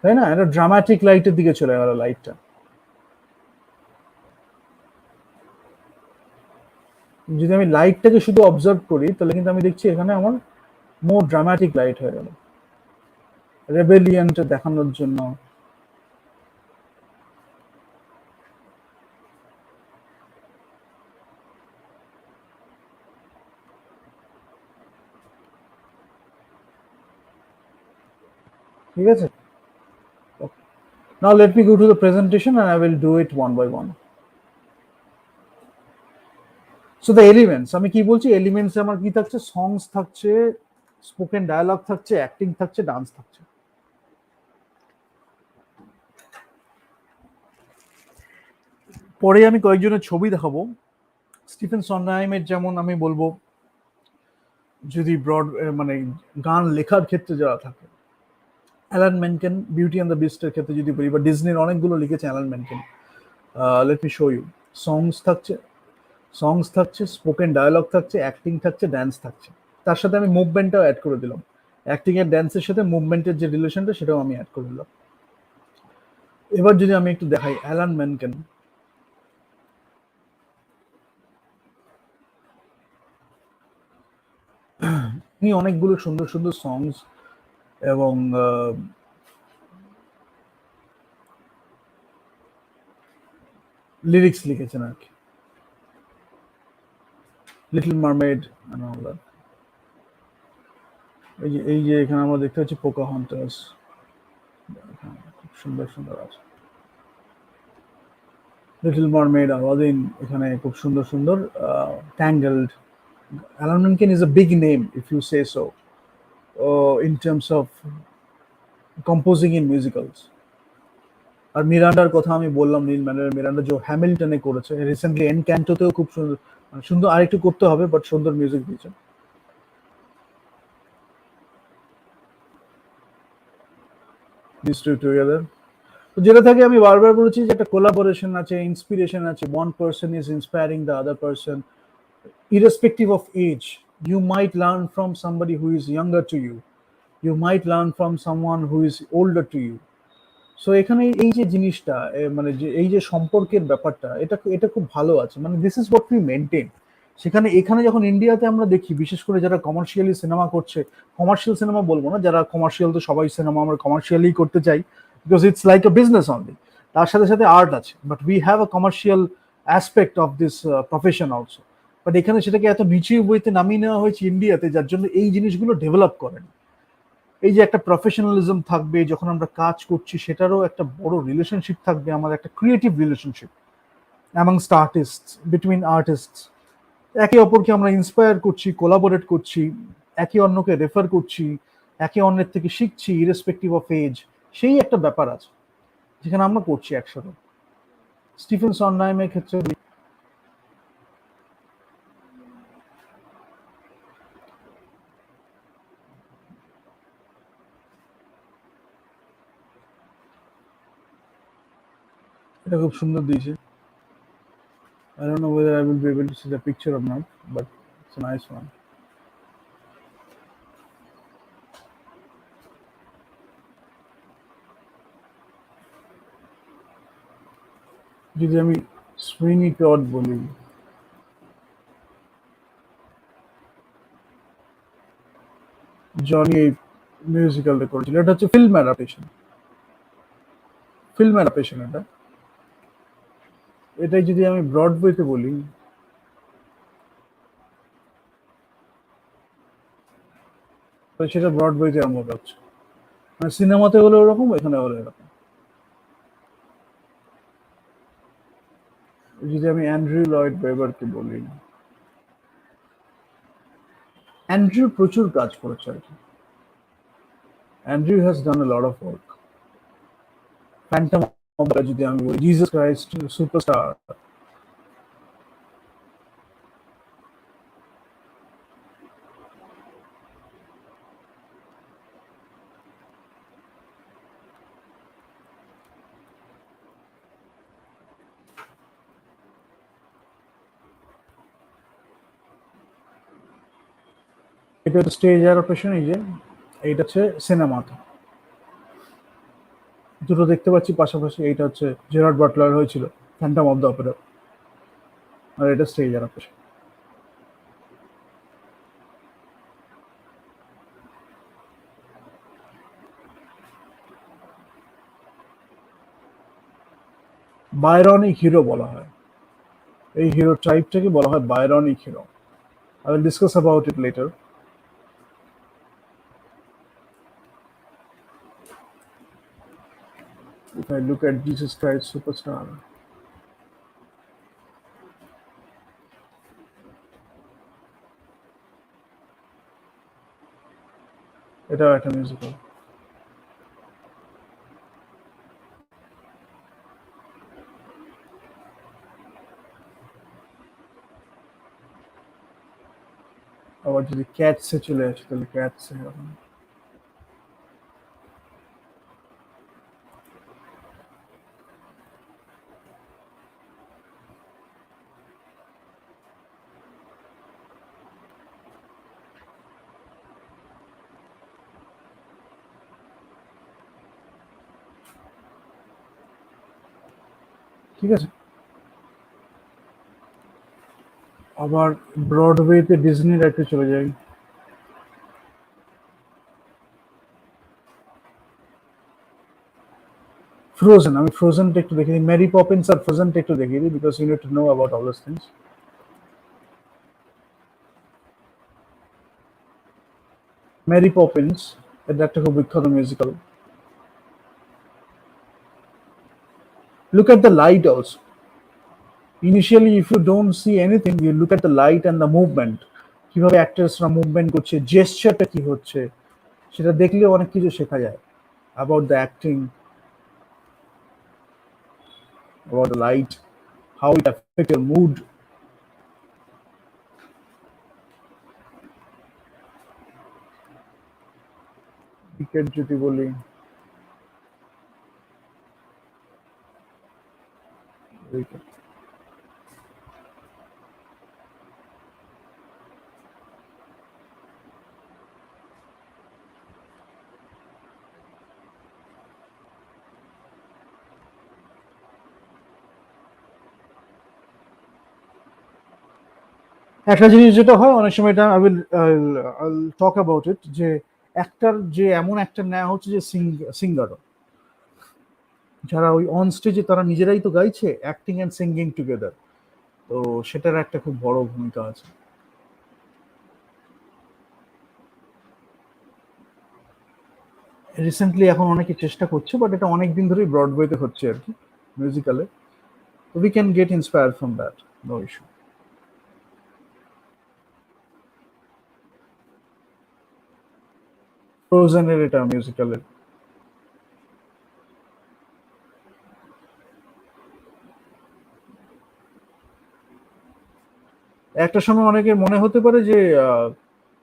তাই না? একটা ড্রামাটিক লাইটের দিকে চলে গেল লাইটটা। যদি আমি লাইটটাকে শুধু অবজার্ভ করি তাহলে কিন্তু আমি দেখছি এখানে আমার মোর ড্রামাটিক লাইট হয়ে গেল, রেবেলিয়নটা দেখানোর জন্য। ঠিক আছে? Now let me go to the presentation and I will do it one by one. So the elements, আমি কি বলছি, এলিমেন্টস আমার কি থাকছে, সংস থাকছে, স্পোকেন ডায়ালগ থাকছে, অ্যাক্টিং থাকছে, ডান্স থাকছে। পরে আমি কয়েকজনের ছবি দেখাবো। স্টিফেন সন্ডাহাইমের যেমন আমি বলবো, যদি ব্রড মানে গান লেখার ক্ষেত্রে যারা থাকে, Alan Menken Beauty and the বিস্টের ক্ষেত্রে যদি বলি, বা ডিজনির অনেকগুলো লিখেছে Alan Menken. Let me show you. Songs থাকছে, স্পোকেন ডায়ালগ থাকছে, অ্যাক্টিং থাকছে, ড্যান্স থাকছে। তার সাথে আমি মুভমেন্টটাও অ্যাড করে দিলাম, অ্যাক্টিং এর ড্যান্সের সাথে মুভমেন্টের যে রিলেশনটা সেটাও আমি অ্যাড করে দিলাম। এবার যদি আমি একটু দেখাই অ্যালান মেনকেন, তিনি অনেকগুলো সুন্দর সুন্দর সংস এবং লিরিক্স লিখেছেন আর কি। লিটল মারমেড, এই যে এখানে আমরা দেখতে পাচ্ছি পোকাহন্টাস, খুব সুন্দর সুন্দর আছে। লিটল মারমেড, আলাদিন, এখানে খুব সুন্দর সুন্দর, Tangled. Alan Menken is a big name if you say so, in terms of composing in musicals. আর মিরান্ডার কথা আমি বললাম, নীল ম্যানের মিরান্ডা যে হ্যামিল্টনে করেছে, রিসেন্টলি এনক্যান্টোতেও খুব সুন্দর, মানে সুন্দর, আরেকটু করতে হবে বাট সুন্দর মিউজিক দিয়েছে। These two together, তো যেটা থাকে আমি বারবার বলেছি যে একটা কোলাবোরেশন আছে, ইন্সপিরেশন আছে, one person is inspiring the other person, irrespective of age. You might learn from somebody who is younger to you, you might learn from someone who is older to you. So এখানে এই যে জিনিসটা, মানে যে এই যে সম্পর্কের ব্যাপারটা, এটা এটা খুব ভালো আছে, মানে this is what we maintain. সেখানে এখানে যখন ইন্ডিয়াতে আমরা দেখি, বিশেষ করে যারা কমার্শিয়ালি সিনেমা করছে, কমার্শিয়াল সিনেমা বলবো না, যারা কমার্শিয়াল, তো সবাই সিনেমা আমরা কমার্শিয়ালি করতে চাই, because it's like a business only. তার সাথে সাথে আর্ট আছে, but we have a commercial aspect of this profession also. But এখানে সেটাকে এত নিচু বইতে নামিয়ে নেওয়া হয়েছে ইন্ডিয়াতে, যার জন্য এই জিনিসগুলো ডেভেলপ করেন। এই যে একটা প্রফেশনালিজম থাকবে যখন আমরা কাজ করছি, সেটারও একটা বড় রিলেশনশিপ থাকবে, আমার একটা creative relationship amongst artist, between artist. একে অপরকে আমরা ইন্সপায়ার করছি, কোলাবোরেট করছি, একে অন্যকে রেফার করছি, একে অন্যের থেকে শিখছি, ইরেসপেক্টিভ অফ এজ। সেই একটা ব্যাপার আছে যেখানে আমরা করছি একসাথে। স্টিফেন সন্ডাইমের ক্ষেত্রে এটা খুব সুন্দর দিয়েছে। I don't know whether I will be able to see the picture or not, but it's a nice one. যদি আমি সুইনি টড বলি, জনি এই মিউজিক্যালটা করেছিল, এটা হচ্ছে ফিল্ম অ্যাডাপ্টেশন। ফিল্ম অ্যাডাপ্টেশন এটা। এটাই যদি আমি ব্রডওয়েতে বলি, তো সেটা ব্রডওয়েতে আমরা পাচ্ছি। মানে সিনেমাতে হলো ওরকম, এখানে হলো এরকম। যদি আমি অ্যান্ড্রু লয়েড ওয়েবারকে বলি, অ্যান্ড্রু প্রচুর কাজ করেছে আর কি। Andrew has done A lot of work. Phantom যদি আমি বলি, জিসাস ক্রাইস্ট সুপারস্টার, এটা হচ্ছে স্টেজ অ্যাডাপ্টেশন। এই যে এইটা হচ্ছে সিনেমাতে, দুটো দেখতে পাচ্ছি পাশাপাশি। এইটা হচ্ছে জেরার্ড বাটলার হয়েছিল ফ্যান্টম অফ দ্য অপেরা, আর এটা স্টেজ অ্যাডাপ্টেশন। বায়রনিক হিরো বলা হয়, এই হিরো টাইপটাকে বলা হয় Byronic hero. I will discuss about it later. If I look at Jesus Christ Superstar, এটাও একটা মিউজিক্যাল। আবার যদি ক্যাটসে চলে আসে, তাহলে ক্যাটসে এরকম। ঠিক আছে। আবার ব্রডওয়েতে ডিজনির একটা চলে যাই। ফ্রোজেন, আমি ফ্রোজেনটা একটু দেখে দিই, মেরি পপিন্স আর ফ্রোজেনটা একটু দেখিয়ে দিই, because you need to know about all this things. Mary Poppins, এটা একটা খুব বিখ্যাত musical. Look at the light also. Initially, if you don't see anything, you look at the light and the movement, কিভাবে অ্যাক্টরসরা movement করছে, জেস্টারটা কি হচ্ছে, সেটা দেখলে অনেক কিছু শেখা যায় about the acting, about the light, how it affect your mood. Cricket যদি বলি, cricket, একটা জিনিস যেটা হয় অনেক সময়, এটা I will talk about it, যে একটার যে এমন একটা নেওয়া হচ্ছে যে সিঙ্গারও, যারা ওই অন স্টেজে তারা নিজেরাই তো গাইছে, অ্যাক্টিং অ্যান্ড সিঙ্গিং টুগেদার। তো সেটার একটা খুব বড় ভূমিকা আছে। রিসেন্টলি এখন অনেকে চেষ্টা করছে, বাট এটা অনেক দিন ধরেই ব্রডওয়েতে হচ্ছে আর কি, মিউজিক্যালে। তো we can get inspire from that, no issue. ফ্রোজেনের এটা মিউজিক্যালের। একটা সময় অনেকের মনে হতে পারে যে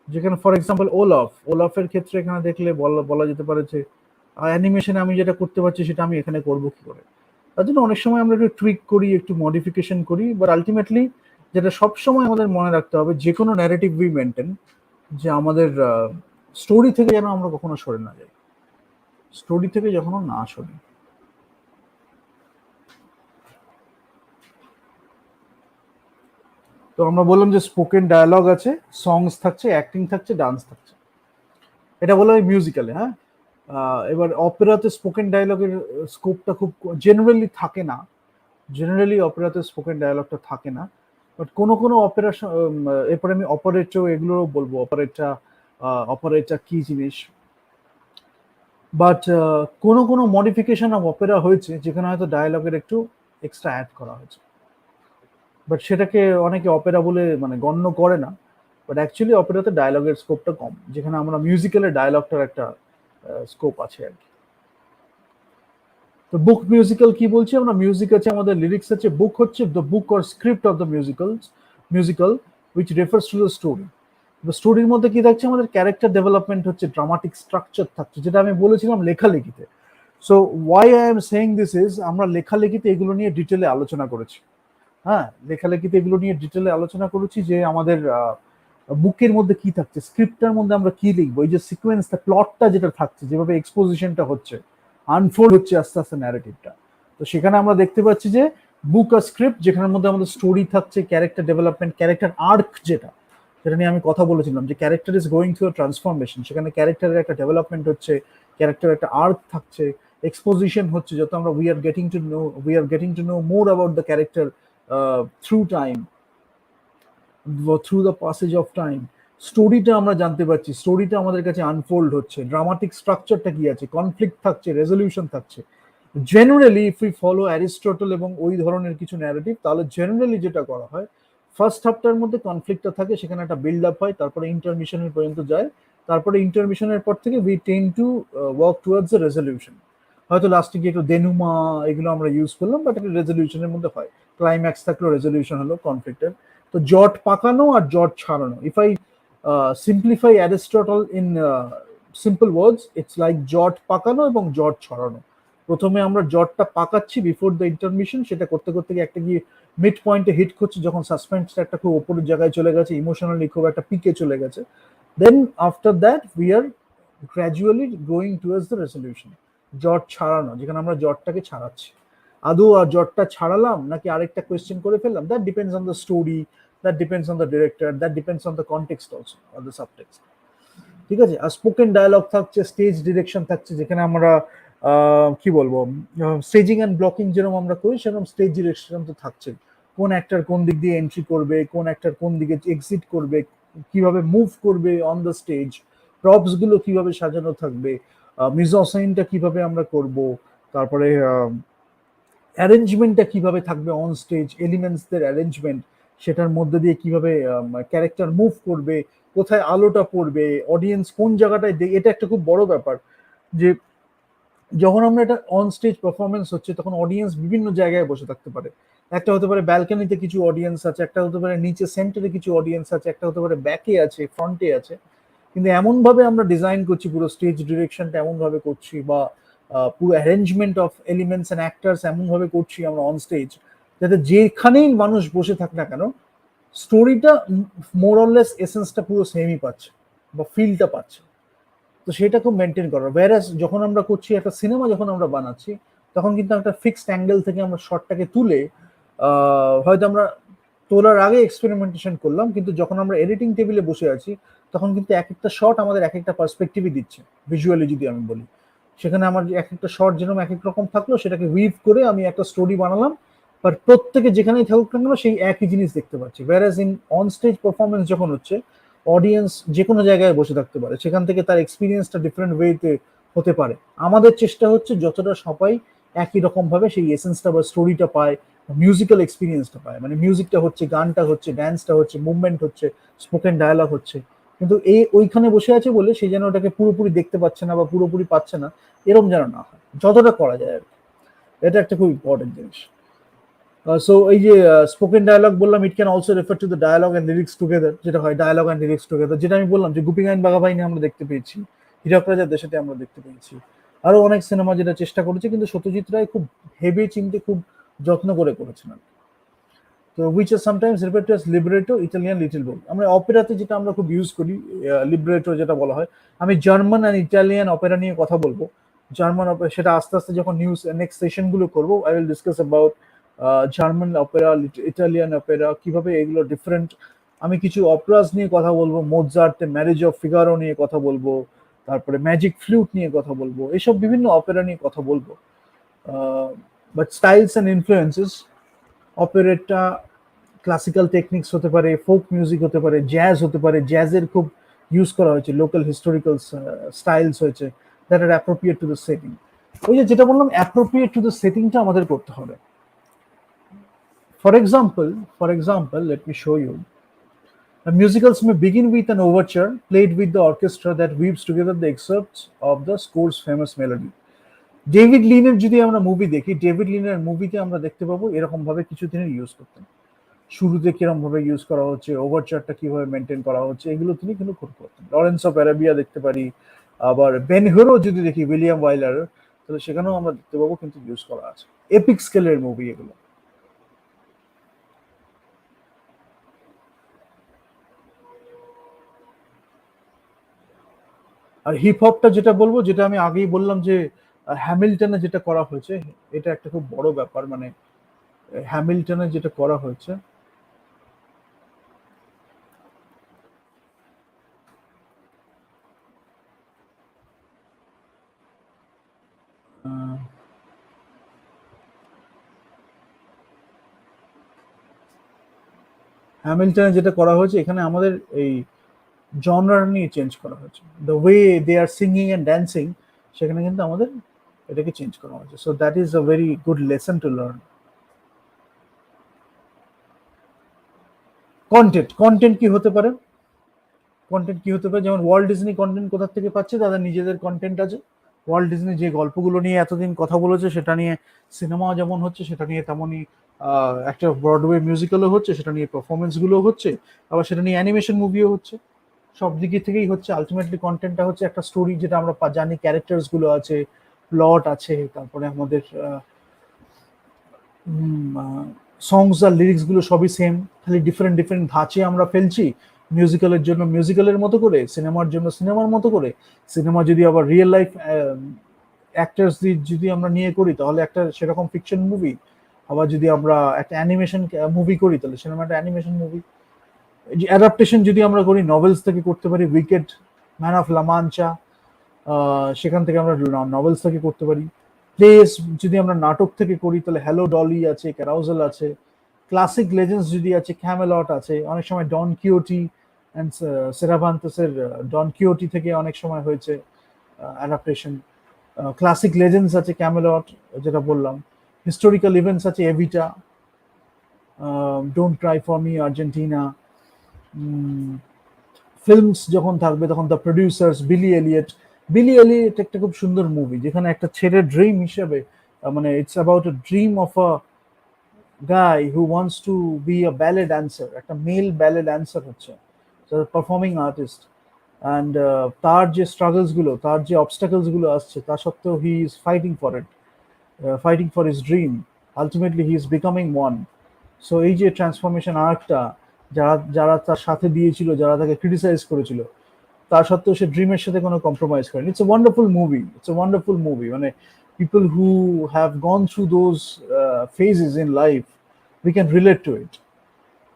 যেখানে ফর এক্সাম্পল ওলাফের ক্ষেত্রে এখানে দেখলে বলা বলা যেতে পারে যে অ্যানিমেশনে আমি যেটা করতে পারছি সেটা আমি এখানে করব কি করে। তার জন্য অনেক সময় আমরা একটু টুইক করি, একটু মডিফিকেশন করি, বাট আলটিমেটলি যেটা সবসময় আমাদের মনে রাখতে হবে, যে কোনো ন্যারেটিভ উই মেনটেন, যে আমাদের স্টোরি থেকে যেন আমরা কখনো সরে না যাই, স্টোরি থেকে যখনো না সরি। তো আমরা বললাম যে স্পোকেন ডায়ালগ আছে, সংস থাকছে, অ্যাক্টিং থাকছে, ডান্স থাকছে। এটা বলা হয় মিউজিক্যালে, হ্যাঁ। এবার অপেরাতে স্পোকেন ডায়ালগের স্কোপটা খুব জেনারেলি থাকে না, জেনারেলি অপেরাতে স্পোকেন ডায়ালগটা থাকে না। বাট কোনো কোনো অপেরা, এরপরে আমি অপারেটো এগুলোও বলবো, অপারেটা, অপারেটা কি জিনিস। বাট কোনো কোনো মডিফিকেশন অফ অপেরা হয়েছে যেখানে হয়তো ডায়ালগের একটু এক্সট্রা অ্যাড করা হয়েছে, বাট সেটাকে অনেকে অপেরা বলে মানে গণ্য করে না। বাট অ্যাকচুয়ালি অপেরাতে ডায়ালগের স্কোপটা কম, যেখানে আমরা মিউজিক্যালের ডায়ালগটার একটা স্কোপ আছে আর কি। তো বুক মিউজিক্যাল কি বলছি আমরা, মিউজিক আছে, আমাদের লিরিক্স আছে, বুক হচ্ছে the book or script of the musical which refers to the story. স্টোরির মধ্যে কি থাকছে, আমাদের ক্যারেক্টার ডেভেলপমেন্ট হচ্ছে, ড্রামাটিক স্ট্রাকচার থাকছে, যেটা আমি বলেছিলাম লেখালেখিতে। So why I am saying this is, আমরা লেখালেখিতে এগুলো নিয়ে ডিটেলে আলোচনা করেছি। হ্যাঁ, লেখালেখিতে এগুলো নিয়ে ডিটেলে আলোচনা করেছি, যে আমাদের বুকের মধ্যে কি থাকছে, স্ক্রিপ্টটার মধ্যে আমরা কি লিখবো, এই যে সিকোয়েন্সটা, প্লটটা যেটা থাকছে, যেভাবে এক্সপোজিশনটা হচ্ছে, আনফোল্ড হচ্ছে আস্তে আস্তে ন্যারেটিভটা। তো সেখানে আমরা দেখতে পাচ্ছি যে বুক আর স্ক্রিপ্ট, যেখানের মধ্যে আমাদের স্টোরি থাকছে, ক্যারেক্টার ডেভেলপমেন্ট, ক্যারেক্টার আর্ক যেটা, যেটা নিয়ে আমি কথা বলেছিলাম, যে character is going through transformation, সেখানে ক্যারেক্টারের একটা ডেভেলপমেন্ট হচ্ছে, ক্যারেক্টার একটা আর্ক থাকছে, এক্সপোজিশন হচ্ছে, যত আমরা we are getting to know more about the character through time, through the passage of time. স্টোরিটা আমরা জানতে পারছি, স্টোরিটা আমাদের কাছে আনফোল্ড হচ্ছে, ড্রামাটিক স্ট্রাকচারটা কি আছে, কনফ্লিক্ট থাকছে, রেজলিউশন থাকছে। Generally if we follow Aristotle এবং ওই ধরনের কিছু ন্যারেটিভ, তাহলে জেনারেলি যেটা করা হয়, ফার্স্ট হাফটার মধ্যে কনফ্লিক্টটা থাকে, সেখানে একটা বিল্ড আপ হয়, তারপরে ইন্টারমিশনের পর্যন্ত যায়, তারপরে ইন্টারমিশনের পর থেকে we ten to work towards the resolution. হয়তো লাস্টে গিয়ে একটু দেনুমা এগুলো আমরা ইউজ করলাম, বাট একটা রেজলিউশনের মধ্যে হয়, ক্লাইম্যাক্স থাকলো, রেজলিউশন হলো কনফ্লিক্টের। তো জট পাকানো আর জট ছাড়ানো, if I simplify Aristotle in simple words, it's like জট পাকানো এবং জট ছড়ানো। প্রথমে আমরা জটটা পাকাচ্ছি বিফোর দ্য ইন্টারমিশন, সেটা করতে করতে গিয়ে একটা গিয়ে মিড পয়েন্টে হিট করছে, যখন সাসপেন্সটা একটা খুব ওপরের জায়গায় চলে গেছে, ইমোশনালি খুব একটা পিকে চলে গেছে, then after that we are gradually going towards the resolution. জট ছাড়ানো, যেখানে আমরা জটটাকে ছাড়াচ্ছি। আদৌ আর জটটা ছাড়ালাম নাকি আরেকটা কোয়েশ্চেন করে ফেললাম, that depends on the story, that depends on the director, that depends on the context also, or the subtext. ঠিক আছে। আর স্পোকেন ডায়ালগ থাকছে, স্টেজ ডিরেকশন থাকছে, যেখানে আমরা কি বলবো, স্টেজিং অ্যান্ড ব্লকিং যেরকম আমরা করি, সেরকম স্টেজ ডিরেকশন তো থাকছে। কোন অ্যাক্টর কোন দিক দিয়ে এন্ট্রি করবে, কোন অ্যাক্টর কোন দিকে এক্সিট করবে, কিভাবে মুভ করবে অন দ্য স্টেজ, প্রপস গুলো কিভাবে সাজানো থাকবে, মিজঅসাইনটা কিভাবে আমরা করব, তারপরে অ্যারেঞ্জমেন্টটা কিভাবে থাকবে অন স্টেজ, এলিমেন্টসদের অ্যারেঞ্জমেন্ট, সেটার মধ্যে দিয়ে কিভাবে ক্যারেক্টার মুভ করবে, কোথায় আলোটা পড়বে, অডিয়েন্স কোন জায়গাটায় এটা একটা খুব বড় ব্যাপার, যে যখন আমরা এটা অন স্টেজ পারফরমেন্স হচ্ছে, তখন অডিয়েন্স বিভিন্ন জায়গায় বসে থাকতে পারে। একটা হতে পারে ব্যালকনিতে কিছু অডিয়েন্স আছে, একটা হতে পারে নিচে সেন্টারে কিছু অডিয়েন্স আছে, একটা হতে পারে ব্যাকে আছে, ফ্রন্টে আছে। কিন্তু এমন ভাবে আমরা ডিজাইন করছি, পুরো স্টেজ ডিরেকশনটা এমন ভাবে করছি, বা পুরো arrangement of elements and actors এমন ভাবে করছি আমরা অন স্টেজ, যাতে যেখানেই মানুষ বসে থাক না কেন, স্টোরিটা মোর অর লেস এসেন্সটা পুরো সেমই পাচ্ছে, বা ফিলটা পাচ্ছে। তো সেটা খুব মেনটেন করা। ওয়্যারাস যখন আমরা করছি একটা সিনেমা, যখন আমরা বানাচ্ছি, তখন কিন্তু একটা ফিক্সড অ্যাঙ্গেল থেকে আমরা শটটাকে তুলে হয়তো আমরা তোলার আগে এক্সপেরিমেন্টেশন করলাম, কিন্তু যখন আমরা এডিটিং টেবিলে বসে আছি তখন কিন্তু এক একটা শট আমাদের এক একটা পার্সপেক্টিভই দিচ্ছে। ভিজুয়ালি যদি আমি বলি, সেখানে আমার এক একটা শট যেরকম এক এক রকম থাকলো, সেটাকে উইভ করে আমি একটা স্টোরি বানালাম। বাট প্রত্যেকে যেখানেই থাকুক না কেন সেই একই জিনিস দেখতে পাচ্ছি। ওয়্যারাজ ইন অন স্টেজ পারফরমেন্স যখন হচ্ছে, অডিয়েন্স যে কোনো জায়গায় বসে থাকতে পারে, সেখান থেকে তার এক্সপিরিয়েন্সটা ডিফারেন্ট ওয়েতে হতে পারে। আমাদের চেষ্টা হচ্ছে যতটা সবাই একই রকম ভাবে সেই এসেন্সটা বা স্টোরিটা পায়, মিউজিক্যাল এক্সপিরিয়েন্সটা পায়, মানে মিউজিকটা হচ্ছে, গানটা হচ্ছে, ড্যান্সটা হচ্ছে, মুভমেন্ট হচ্ছে, স্পোকেন ডায়ালগ হচ্ছে, কিন্তু এই ওইখানে বসে আছে বলে সে যেন ওটাকে পুরোপুরি দেখতে পাচ্ছে না বা পুরোপুরি পাচ্ছে না, এরকম যেন না হয়, যতটা করা যায় আর কি। এটা একটা খুব ইম্পর্টেন্ট জিনিস। সো এই যে স্পোকেন ডায়ালগ বললাম, it can also refer to the dialogue and lyrics together, যেটা হয় ডায়ালগ অ্যান্ড লিরিক্স টুগেদার, যেটা আমি বললাম যে গুপি গাইন বাঘা বাহিনী আমরা দেখতে পেয়েছি, হীরক রাজার দেশেতে আমরা দেখতে পেয়েছি, আরো অনেক সিনেমা যেটা চেষ্টা করেছে, কিন্তু সত্যজিৎ রায় খুব ভেবে চিন্তে খুব যত্ন করে করেছেন। তো which is sometimes referred to as libretto, Italian little book. আমরা অপেরাতে যেটা আমরা খুব ইউজ করি, লিব্রেটো যেটা বলা হয়। আমি জার্মান অ্যান্ড ইটালিয়ান অপেরা নিয়ে কথা বলবো। জার্মান অপেরা সেটা আস্তে আস্তে যখন নিউজ নেক্সট সেশন গুলো করবো, I will discuss about German Opera, Italian Opera, কিভাবে এগুলো ডিফারেন্ট। আমি কিছু অপেরাস নিয়ে কথা বলবো, মোৎসার্ট ম্যারেজ অফ ফিগারো নিয়ে কথা বলবো, তারপরে ম্যাজিক ফ্লুট নিয়ে কথা বলবো, এসব বিভিন্ন অপেরা নিয়ে কথা বলবো। But styles and influences, operetta classical techniques হতে পারে, ফোক মিউজিক হতে পারে, জ্যাজ হতে পারে, জ্যাজের খুব ইউজ করা হয়েছে, লোকাল হিস্টোরিক্যাল স্টাইলস হয়েছে, that are appropriate to the setting. ওই যে যেটা বললাম, অ্যাপ্রোপ্রিয়েট টু দ্য সেটিংটা আমাদের করতে হবে। For example, let me show you. The musicals may begin with an overture played with the orchestra that weaves together the excerpts of the score's famous melody. David লিনের যদি আমরা movie দেখি, David লিনের মুভিতে আমরা দেখতে পাবো এরকম ভাবে কিছু তিনি ইউজ করতেন। শুরুতে কিরকম ভাবে ইউজ করা হচ্ছে, ওভারচারটা কিভাবে মেনটেন করা হচ্ছে, এগুলো তিনি কিন্তু খুব করতেন। লরেন্স অফ অ্যারাবিয়া দেখতে পারি, আবার বেন হিরো যদি দেখি উইলিয়াম ওয়াইলার, তাহলে সেখানেও আমরা দেখতে পাবো কিন্তু ইউজ করা আছে। এপিক স্কেলের মুভি এগুলো। আর হিপ হপটা যেটা বলবো, যেটা আমি আগেই বললাম যে হ্যামিল্টনে যেটা করা হয়েছে, এটা একটা খুব বড় ব্যাপার। মানে হ্যামিল্টনে যেটা করা হয়েছে, হ্যামিল্টনে যেটা করা হয়েছে, এখানে আমাদের এই জনরার নিয়ে চেঞ্জ করা হয়েছে, the way they are singing and dancing, সেখানে কিন্তু আমাদের এটাকে চেঞ্জ করা হয়েছে। So that is a very good lesson to learn. Content কি হতে পারে? কন্টেন্ট কি হতে পারে? যেমন ওয়ার্ল্ড ডিজনি কন্টেন্ট কোথা থেকে পাচ্ছে? তাদের নিজেদের কন্টেন্ট আছে। ওয়ার্ল্ড ডিজনি যে গল্পগুলো নিয়ে এতদিন কথা বলেছে, সেটা নিয়ে সিনেমাও যেমন হচ্ছে, সেটা নিয়ে তেমনই একটা ব্রডওয়ে মিউজিক্যালও হচ্ছে, সেটা নিয়ে পারফরমেন্স গুলো হচ্ছে, আবার সেটা নিয়ে অ্যানিমেশন মুভিও হচ্ছে। সব দিকে থেকেই হচ্ছে। আলটিমেটলি কন্টেন্টটা হচ্ছে একটা স্টোরি, যেটা আমরা জানি ক্যারেক্টার্স গুলো আছে, প্লট আছে, তারপরে আমাদের সংস আর লিরিক্স গুলো সবই সেম, খালি ডিফারেন্ট ডিফারেন্ট ধাঁচে আমরা ফেলছি। মিউজিক্যালের জন্য মিউজিক্যালের মতো করে, সিনেমার জন্য সিনেমার মতো করে। সিনেমা যদি আবার রিয়েল লাইফ অ্যাক্টার্স যদি আমরা নিয়ে করি, তাহলে একটা সেরকম ফিকশন মুভি। আবার যদি আমরা একটা অ্যানিমেশন মুভি করি, তাহলে সিনেমাটা অ্যানিমেশন মুভি। অ্যাডাপ্টেশন যদি আমরা করি, নভেলস থেকে করতে পারি, উইকেট, ম্যান অফ লামাঞ্চা, সেখান থেকে আমরা নভেলস থেকে করতে পারি। প্লেস যদি আমরা নাটক থেকে করি, তাহলে হ্যালো ডলি আছে, ক্যারাউজেল আছে। ক্লাসিক লেজেন্ডস যদি আছে, ক্যামেলট আছে, অনেক সময় ডন কিওটি অ্যান্ড সেরাভান্তাসের ডন কিওটি থেকে অনেক সময় হয়েছে অ্যাডাপ্টেশন। ক্লাসিক লেজেন্ডস আছে ক্যামেলট, যেটা বললাম। হিস্টোরিক্যাল ইভেন্টস আছে Evita, don't cry for me, Argentina. Films যখন থাকবে, তখন দ্য প্রডিউসার্স, বিলি এলিয়ট একটা খুব সুন্দর মুভি, যেখানে একটা ছেলের ড্রিম হিসেবে, মানে it's about a dream of a guy who wants to be a ব্যালে ড্যান্সার, একটা মেল ব্যালে ড্যান্সার হচ্ছে, পারফর্মিং আর্টিস্ট। অ্যান্ড তার যে স্ট্রাগলস গুলো, তার যে অবস্টাকলস গুলো আসছে, তা সত্ত্বেও he is fighting for it, fighting for his dream. Ultimately he is becoming one. So এই যে ট্রান্সফরমেশন আর্কটা, যারা যারা তার সাথে দিয়েছিল, যারা তাকে ক্রিটিসাইজ করেছিল, তা সত্ত্বেও সে ড্রিমের সাথে কোনো কম্প্রোমাইজ করেনি। It's a wonderful movie, it's a wonderful movie. মানে people who have gone through those phases in life, we can relate to it.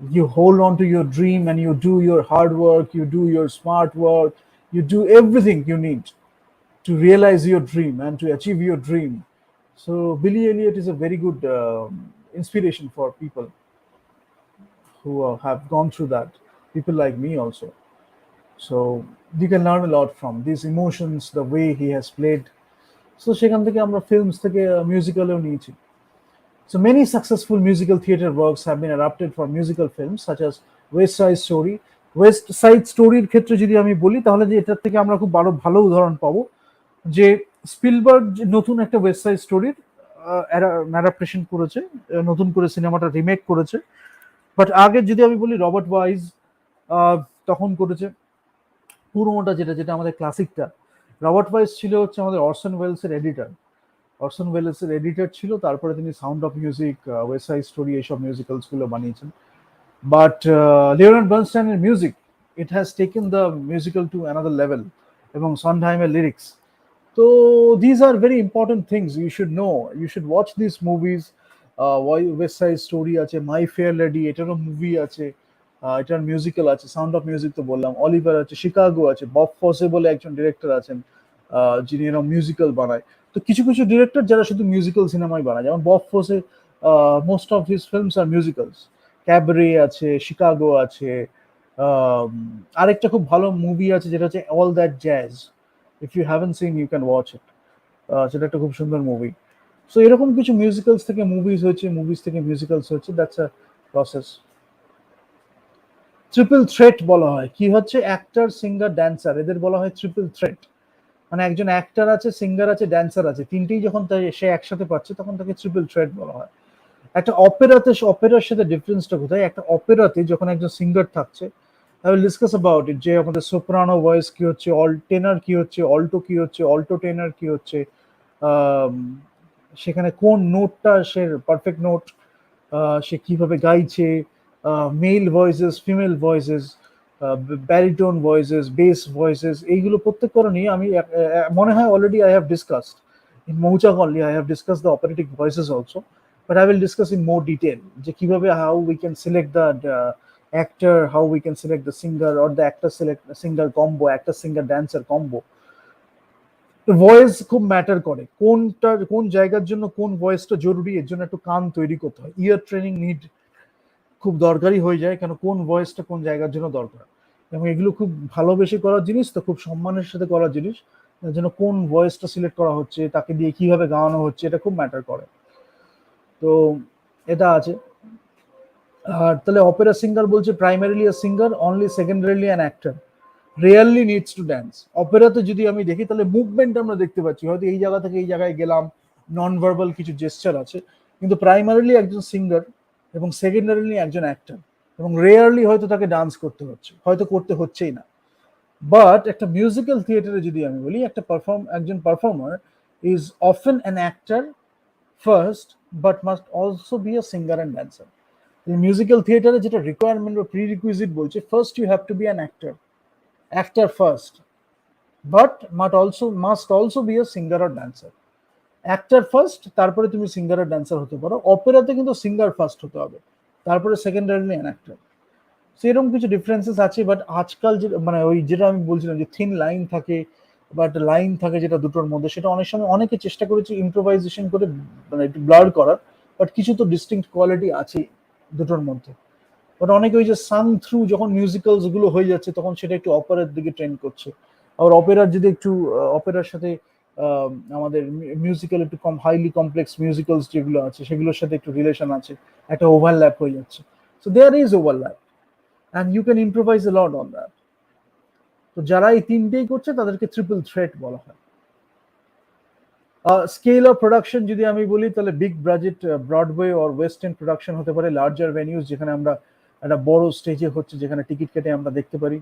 You hold on to your dream and you do your hard work, you do your smart work, you do everything you need to realize your dream and to achieve your dream. So Billy Elliot is a very good inspiration for people who have gone through that. People like me also. So you can learn a lot from these emotions, the way he has played. So সেখান থেকে আমরা films থেকে musicalও নিয়েছি. So many successful musical theatre works have been adapted for musical films, such as West Side Story. West Side স্টোরির ক্ষেত্রে যদি আমি বলি তাহলে যে এটার থেকে আমরা খুব ভালো উদাহরণ পাবো যে স্পিলবার্গ নতুন একটা ওয়েস্ট সাইড স্টোরির অ্যাডাপ্টেশন করেছে, নতুন করে সিনেমাটা রিমেক করেছে। বাট আগে যদি আমি বলি রবার্ট ওয়াইজ তখন করেছে পুরোনোটা, যেটা যেটা আমাদের ক্লাসিকটা। রবার্ট ওয়াইজ ছিল হচ্ছে আমাদের অরসন ওয়েলসের এডিটর। অরসন ওয়েলসের এডিটর ছিল, তারপরে তিনি sound of music, West side story এইসব মিউজিক্যালস গুলো বানিয়েছেন। But Leonard Bernstein's music, it has taken the musical to another level. এবং Sondheimer lyrics. So these are very important things you should know. You should watch these movies. West Side Story আছে, My Fair Lady, এটারও movie আছে, এটার musical আছে, sound of music তো বললাম, Oliver আছে, Chicago আছে, বব ফসে বলে একজন ডিরেক্টর আছেন যিনি এরকম মিউজিক্যাল বানায়। তো কিছু কিছু ডিরেক্টর যারা শুধু মিউজিক্যাল সিনেমাই বানায়, যেমন Bob Fosse most of his films আর মিউজিক্যালস। ক্যাবরে আছে, শিকাগো আছে, আম, আরেকটা খুব ভালো মুভি আছে যেটা হচ্ছে all that jazz. If you haven't seen you can watch it. সেটা একটা খুব সুন্দর মুভি। সো এরকম কিছু মিউজিক্যালস থেকে মুভিজ হয়েছে, মুভিজ থেকে মিউজিক্যালস হচ্ছে, that's a process. Triple threat বলা হয়, কি হচ্ছে অ্যাক্টর, সিঙ্গার, ড্যান্সার, এদের বলা হয় ট্রিপল থ্রেট। মানে একজন অ্যাক্টর আছে, সিঙ্গার আছে, ড্যান্সার আছে, তিনটেই যখন সে একসাথে পাচ্ছে তখন তাকে ট্রিপল থ্রেট বলা হয়। একটা অপেরাতে, অপেরার সাথে ডিফারেন্সটা কোথায়? একটা অপেরাতে যখন একজন সিঙ্গার থাকছে, আই উইল ডিসকাস অ্যাবাউট ইট, যে আমাদের সোপ্রানো ভয়েস কি হচ্ছে, অল টেনার কি হচ্ছে, অল্টো কি হচ্ছে, অল্টো টেনার কি হচ্ছে, আম, সেখানে কোন নোটটা সে পারফেক্ট নোট, সে কিভাবে গাইছে, male voices, female voices, baritone voices, bass voices, এইগুলো প্রত্যেক নিয়ে আমি মনে হয় already I have discussed in Mouchak only. I have discussed the operatic voices also, but I will discuss in more detail যে কিভাবে how we can select the actor, how we can select the singer or the actor select singer combo, actor singer dancer combo. Voice খুব matter করে, কোনটা কোন জায়গার জন্য কোন ভয়েসটা জরুরি, এর জন্য একটু কান তৈরি করতে হয়, ইয়ার ট্রেনিং নিড খুব দরকারি হয়ে যায়, কেন কোন ভয়েসটা কোন জায়গার জন্য দরকার। এবং এগুলো খুব ভালোবেসে করার জিনিস, তো খুব সম্মানের সাথে করার জিনিস। এর জন্য কোন ভয়েসটা সিলেক্ট করা হচ্ছে, তাকে দিয়ে কিভাবে গাওয়ানো হচ্ছে, এটা খুব ম্যাটার করে। তো এটা আছে। আর তাহলে অপেরা সিঙ্গার বলছে primarily a singer, only secondarily an actor, really needs to dance. অপেরাতে যদি আমি দেখি তাহলে মুভমেন্ট আমরা দেখতে পাচ্ছি, হয়তো এই জায়গা থেকে এই জায়গায় গেলাম, নন ভার্বাল কিছু জেস্টার আছে, কিন্তু প্রাইমারিলি একজন সিঙ্গার এবং সেকেন্ডারিলি একজন অ্যাক্টর, এবং রেয়ারলি হয়তো তাকে ডান্স করতে হচ্ছে, হয়তো করতে হচ্ছেই না। বাট একটা মিউজিক্যাল থিয়েটারে যদি আমি বলি, একজন performer is often an actor first, but must also be a singer and dancer. Musical থিয়েটারে যেটা রিকোয়ারমেন্ট বা প্রিরিকুইজিট বলছে, first you have to be an actor first, but must also be a singer আর dancer. Actor first, তারপরে তুমি singer আর dancer হতে পারো। অপেরাতে কিন্তু সিঙ্গার ফার্স্ট হতে হবে, তারপরে সেকেন্ডারিলি অ্যান অ্যাক্টর। সেরকম কিছু ডিফারেন্সেস আছে, বাট আজকাল যে মানে ওই যেটা আমি বলছিলাম যে থিন লাইন থাকে, বাট লাইন থাকে যেটা দুটোর মধ্যে, সেটা অনেক সময় অনেকে চেষ্টা করেছে ইম্প্রোভাইজেশন করে মানে একটু ব্লার করার, বাট কিছু তো ডিস্টিংক্ট কোয়ালিটি আছে দুটোর মধ্যে। বাট অনেকে ওই যে সাং থ্রু যখন মিউজিক্যালস গুলো হয়ে যাচ্ছে তখন সেটা একটু অপেরার দিকে ট্রেন্ড করছে। আবার অপেরার যদি একটু অপেরার সাথে আমাদের মিউজিক্যাল একটু কম হাইলি কমপ্লেক্স মিউজিক্যালস যেগুলো আছে সেগুলোর সাথে একটু রিলেশন আছে, একটা ওভারল্যাপ হয়ে যাচ্ছে। So there is overlap and you can improvise a lot on that. তো যারা এই তিনটেই করছে তাদেরকে ট্রিপল থ্রেট বলা হয়। স্কেল অফ প্রোডাকশন যদি আমি বলি তাহলে big budget Broadway or West End production হতে পারে, লার্জার ভেনিউজ যেখানে আমরা একটা বড় স্টেজে হচ্ছে, যেখানে টিকিট কেটে আমরা দেখতে পারি,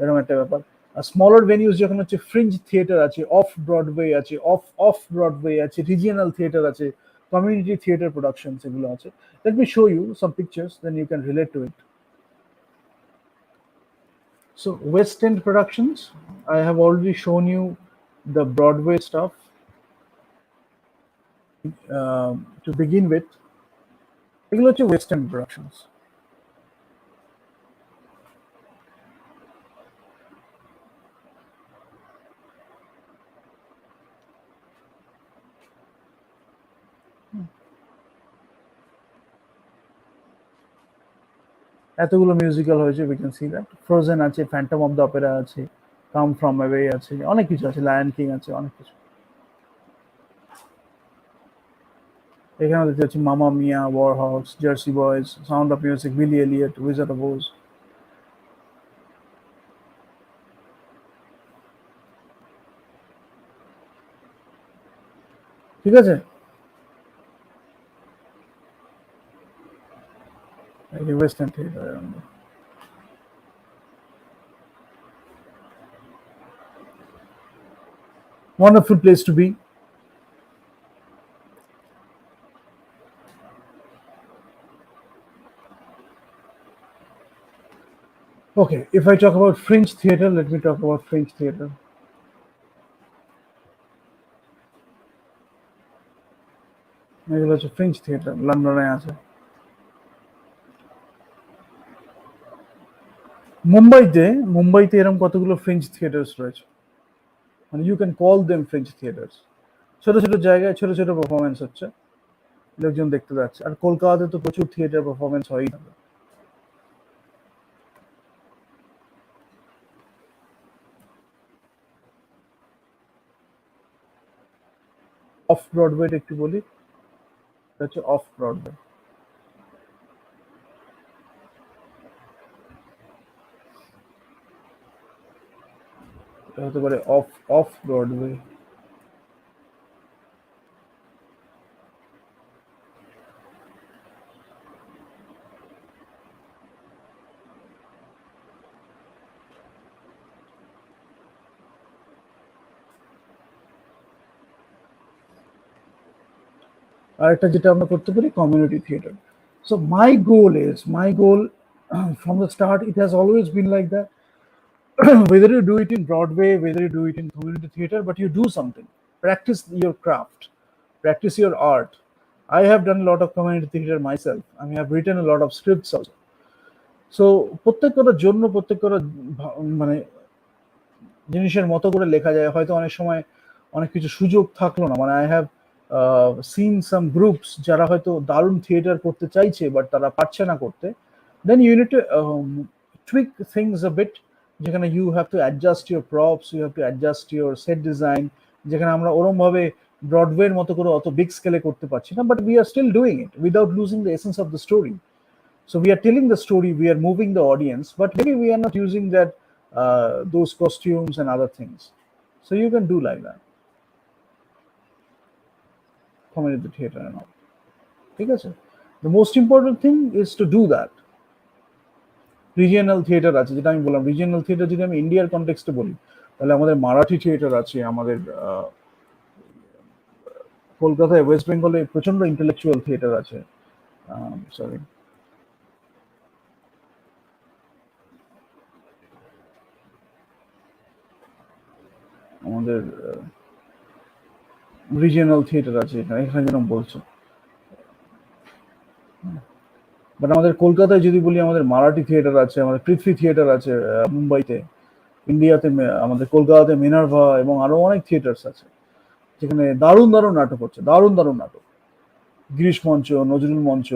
এরকম একটা ব্যাপার। আর স্মলার ভেনিউজ যেখানে হচ্ছে ফ্রিঞ্জ থিয়েটার আছে, অফ ব্রডওয়ে আছে, অফ অফ ব্রডওয়ে আছে, রিজিয়নাল থিয়েটার আছে, কমিউনিটি থিয়েটার প্রোডাকশন এগুলো আছে। Let me show you some pictures, then you can relate to it. So West End productions, I have already shown you the Broadway stuff. To begin with, এগুলো হচ্ছে West End productions. এতগুলো musical হয়েছে, we can see that. Frozen আছে, Phantom of the Opera আছে, come from away আছে, অনেক কিছু আছে, লায়ন কিং আছে, অনেক কিছু। এখানে দেখতে পাচ্ছি Mamma Mia, War Horse, Jersey Boys, Sound of Music, Billy Elliot, Wizard of Oz. ঠিক আছে, western theatre, wonderful place to be. Okay, if I talk about French theater, let me talk about French theater. এগুলো হচ্ছে French theatre, লন্ডনে আছে। মুম্বাইতে, মুম্বাইতে এরকম কতগুলো ফ্রেঞ্চ থিয়েটার্স রয়েছে, মানে you can call them French theatres. ছোট ছোট জায়গায় ছোট ছোট পারফরমেন্স হচ্ছে, লোকজন দেখতে যাচ্ছে। আর কলকাতাতে তো প্রচুর থিয়েটার পারফরমেন্স হয়ই থাকে। অফ ব্রডওয়েটা একটু বলি, এটা হচ্ছে অফ ব্রডওয়ে। এটা হতে পারে অফ, অফ ব্রডওয়ে। আর একটা যেটা আমরা করতে পারি, community theatre. So my goal from the start, it has always been like that. Whether you do it in Broadway, whether you do it in community theater, but you do something. Practice your craft, practice your art. I have done a lot of community theater myself. I mean, I've written a lot of scripts also. So প্রত্যেকটার জন্য প্রত্যেকটা মানে জিনিসের মতো করে লেখা যায়। হয়তো অনেক সময় অনেক কিছু সুযোগ থাকলো না, মানে I have seen some groups যারা হয়তো দারুণ থিয়েটার করতে চাইছে বাট তারা পারছে না করতে। Then you need to tweak things a bit, যেখানে you have to adjust your props, you have to adjust your set design, যেখানে আমরা ওরম ভাবে ব্রডওয়ের মতো করে অত বিগ স্কেলে করতে পারছি না, but we are still doing it without losing the essence of the story. So we are telling the story, we are moving the audience, but maybe we are not using that those costumes and other things. So you can do like that. Community theater and all. ঠিক আছে? The most important thing is to do that. Regional theatre আছে, যেটা আমি বললাম। Regional theatre যদি আমি ইন্ডিয়ার কনটেক্সটে বলি, তাহলে আমাদের মারাঠি থিয়েটার আছে, আমাদের কলকাতায়, ওয়েস্ট বেঙ্গলে প্রচন্ড ইন্টেলেকচুয়াল থিয়েটার আছে। সরি, আমাদের রিজিয়নাল থিয়েটার আছে এখানে, এখানে যেরকম বলছো। বাট আমাদের কলকাতায় যদি বলি, আমাদের মারাঠি থিয়েটার আছে, আমাদের পৃথ্বী থিয়েটার আছে মুম্বাইতে, ইন্ডিয়াতে আমাদের কলকাতাতে মিনার্ভা, এবং আরো অনেক থিয়েটার্স আছে যেখানে দারুণ দারুণ নাটক হচ্ছে, দারুণ দারুণ নাটক। গিরিশ মঞ্চ, নজরুল মঞ্চ,